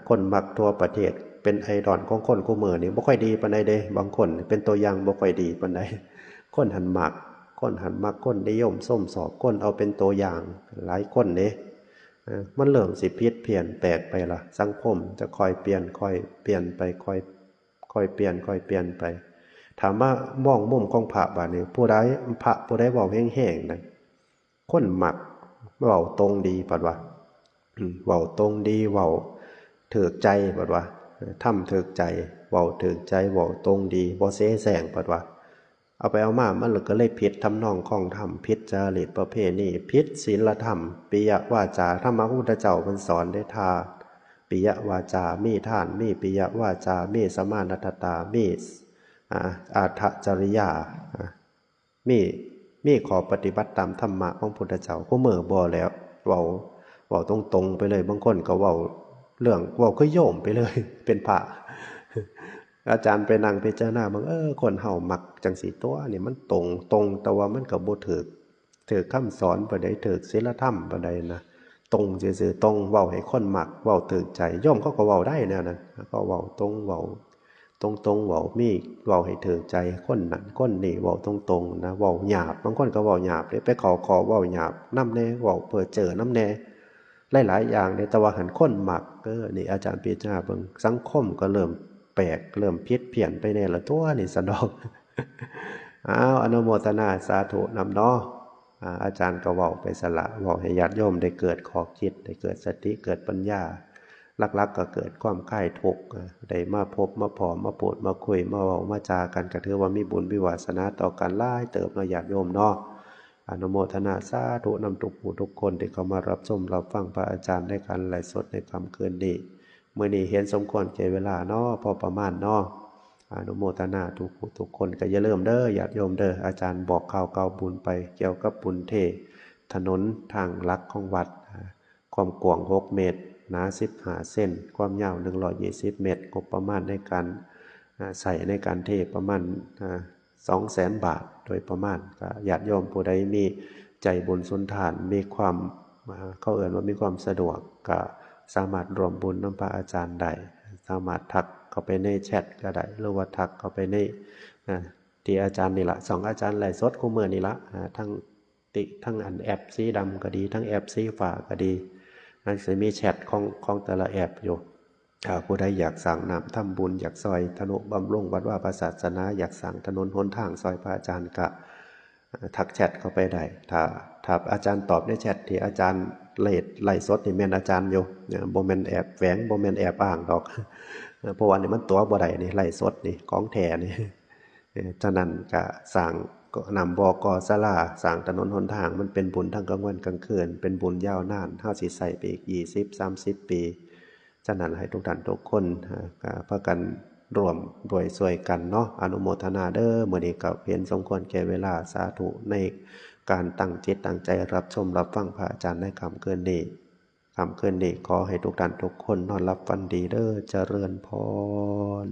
คนมักทั่วประเทศเป็นไอดอลของคนกูมื้อนี่บ่ค่อยดีปานใดเด้บางคนเป็นตัวอย่างบ่ค่อยดีปานใดคนหันมักคนนิยมส้มสอบคนเอาเป็นตัวอย่างหลายคนเด้มันเริ่มสิผิดเพี้ยนแปลกไปล่ะสังคมจะค่อยเปลี่ยนไปค่อยเปลี่ยนไปถามว่ามองมุมของพระบาดนี้ผู้ใดเว้าแห้งๆนั่นคนมักเว้าตรงดีปัดว่าเว้าตรงดีเว้าถูกใจปัดว่าทำถูกใจเว้าถูกใจเว้าตรงดีบ่เสแสร้งปัดว่าเอาไปเอามามันก็เลยผิดทำนองของธรรมผิดจารีตประเพณีผิดศีลธรรมปิยวาจาธรรมะพระพุทธเจ้าเพิ่นสอนได้ทาปิยวาจามีทานมีปิยวาจามีสมานัตตามีอาทะจริยามีขอปฏิบัติตามธรรมะของพุทธเจ้าก็มื้อบ่แล้วเว้าตรงๆไปเลยบางคนก็เว้าเรื่องเว้าคือโยมไปเลยเป็นพระอาจารย์ไปนั่งพิจารณาบางคนเฮามักจังสีตัวนี่มันตรงแต่ว่ามันก็บ่ถูกคำสอนปานใดถูกศีลธรรมปานใดนะตรงซื่อๆตรงเว้าให้คนมักเว้าถูกใจโยมเขาก็เว้าได้แนวนั้นก็เว้าตรงเว้าเว้ามีเว้าให้ถูกใจคนนั้นคนนี้เว้าตรงๆนะเว้าหยาบบางคนก็เว้าหยาบไปขอเว้าหยาบนำแน่เว้าเพ้อเจ้อนำแน่หลายๆอย่างในแต่ว่าหันคนมักนี่อาจารย์พิจารณาเบิ่งสังคมก็เริ่มแปลกเริ่มผิดเพี้ยนไปแน่ละตัวนี่สะดอกอนุโมทนาสาธุนำเนาะอาจารย์ก็เว้าไปสละเว้าให้ญาติโยมได้เกิดข้อคิดได้เกิดสติเกิดปัญญาหลักๆก็เกิดความคลายทุกข์ได้มาพบมาพอมาพูดมาคุยมาเว้ามาจากันก็ถือว่ามีบุญมีวาสนาต่อกันหลายเติบเนาะญาติโยมเนาะอนุโมทนาสาธุนำทุกผู้ทุกคนที่เข้ามารับชมรับฟังพระอาจารย์ในการไลฟ์สดในค่ำคืนนี้มื้อนี้เห็นสมควรแก่เวลาเนาะพอประมาณเนาะอนุโมทนาทุกคนก็อย่าลืมเด้อญาติโยมเด้ออาจารย์บอกข่าวเก่าบุญไปเกี่ยวกับบุญเทถนนทางลักของวัดความกว้าง6เมตรหนา15เส้นความยาว120เมตรงบประมาณในการใส่ในการเทประมาณ200,000 บาทโดยประมาณก็ญาติโยมผู้ใดมีใจบุญสุนทานมีความเขาเอ่ยว่ามีความสะดวกก็สามารถรวมบุญนำพระอาจารย์ได้สามารถทักเข้าไปในแชทก็ได้หรือว่าทักเข้าไปในที่อาจารย์นี่ละ2อาจารย์ไลฟ์สดคู่มื้อนี่ละทั้งอันแอปสีดำก็ดีทั้งแอปสีฟ้าก็ดีมันจะมีแชทของแต่ละแอปอยู่ผู้ใดอยากสั่งน้ำทำบุญอยากซอยธนุบำรุงวัดว่าศาสนาอยากสั่งถนนหนทางซอยพระอาจารย์ก็ทักแชทเข้าไปได้ถ้าอาจารย์ตอบในแชทที่อาจารย์ไล่สดนี่แม่นอาจารย์อยู่บ่แม่นแอบแฝงบ่แม่นแอบอ้างดอกเพราะว่านี่มันตัวบ่ได้นี่ไล่สดนี่ของแท้นี่ฉะนั้นก็สร้างก็นำบก.ศาลาสร้างถนนหนทางมันเป็นบุญทั้งกลางวันกลางคืนเป็นบุญยาวนานเฮาสิใช้ไปอีก20-30 ปีฉะนั้นให้ทุกท่านทุกคนพากันร่วมด้วยช่วยกันเนาะอนุโมทนาเด้อมื้อนี้ก็เห็นสมควรแก่เวลาสาธุในการตั้งจิตตั้งใจรับชมรับฟังพระอาจารย์ในค่ำคืนนี้ขอให้ทุกท่านทุกคนนอนหลับฝันดีเด้อเจริญพร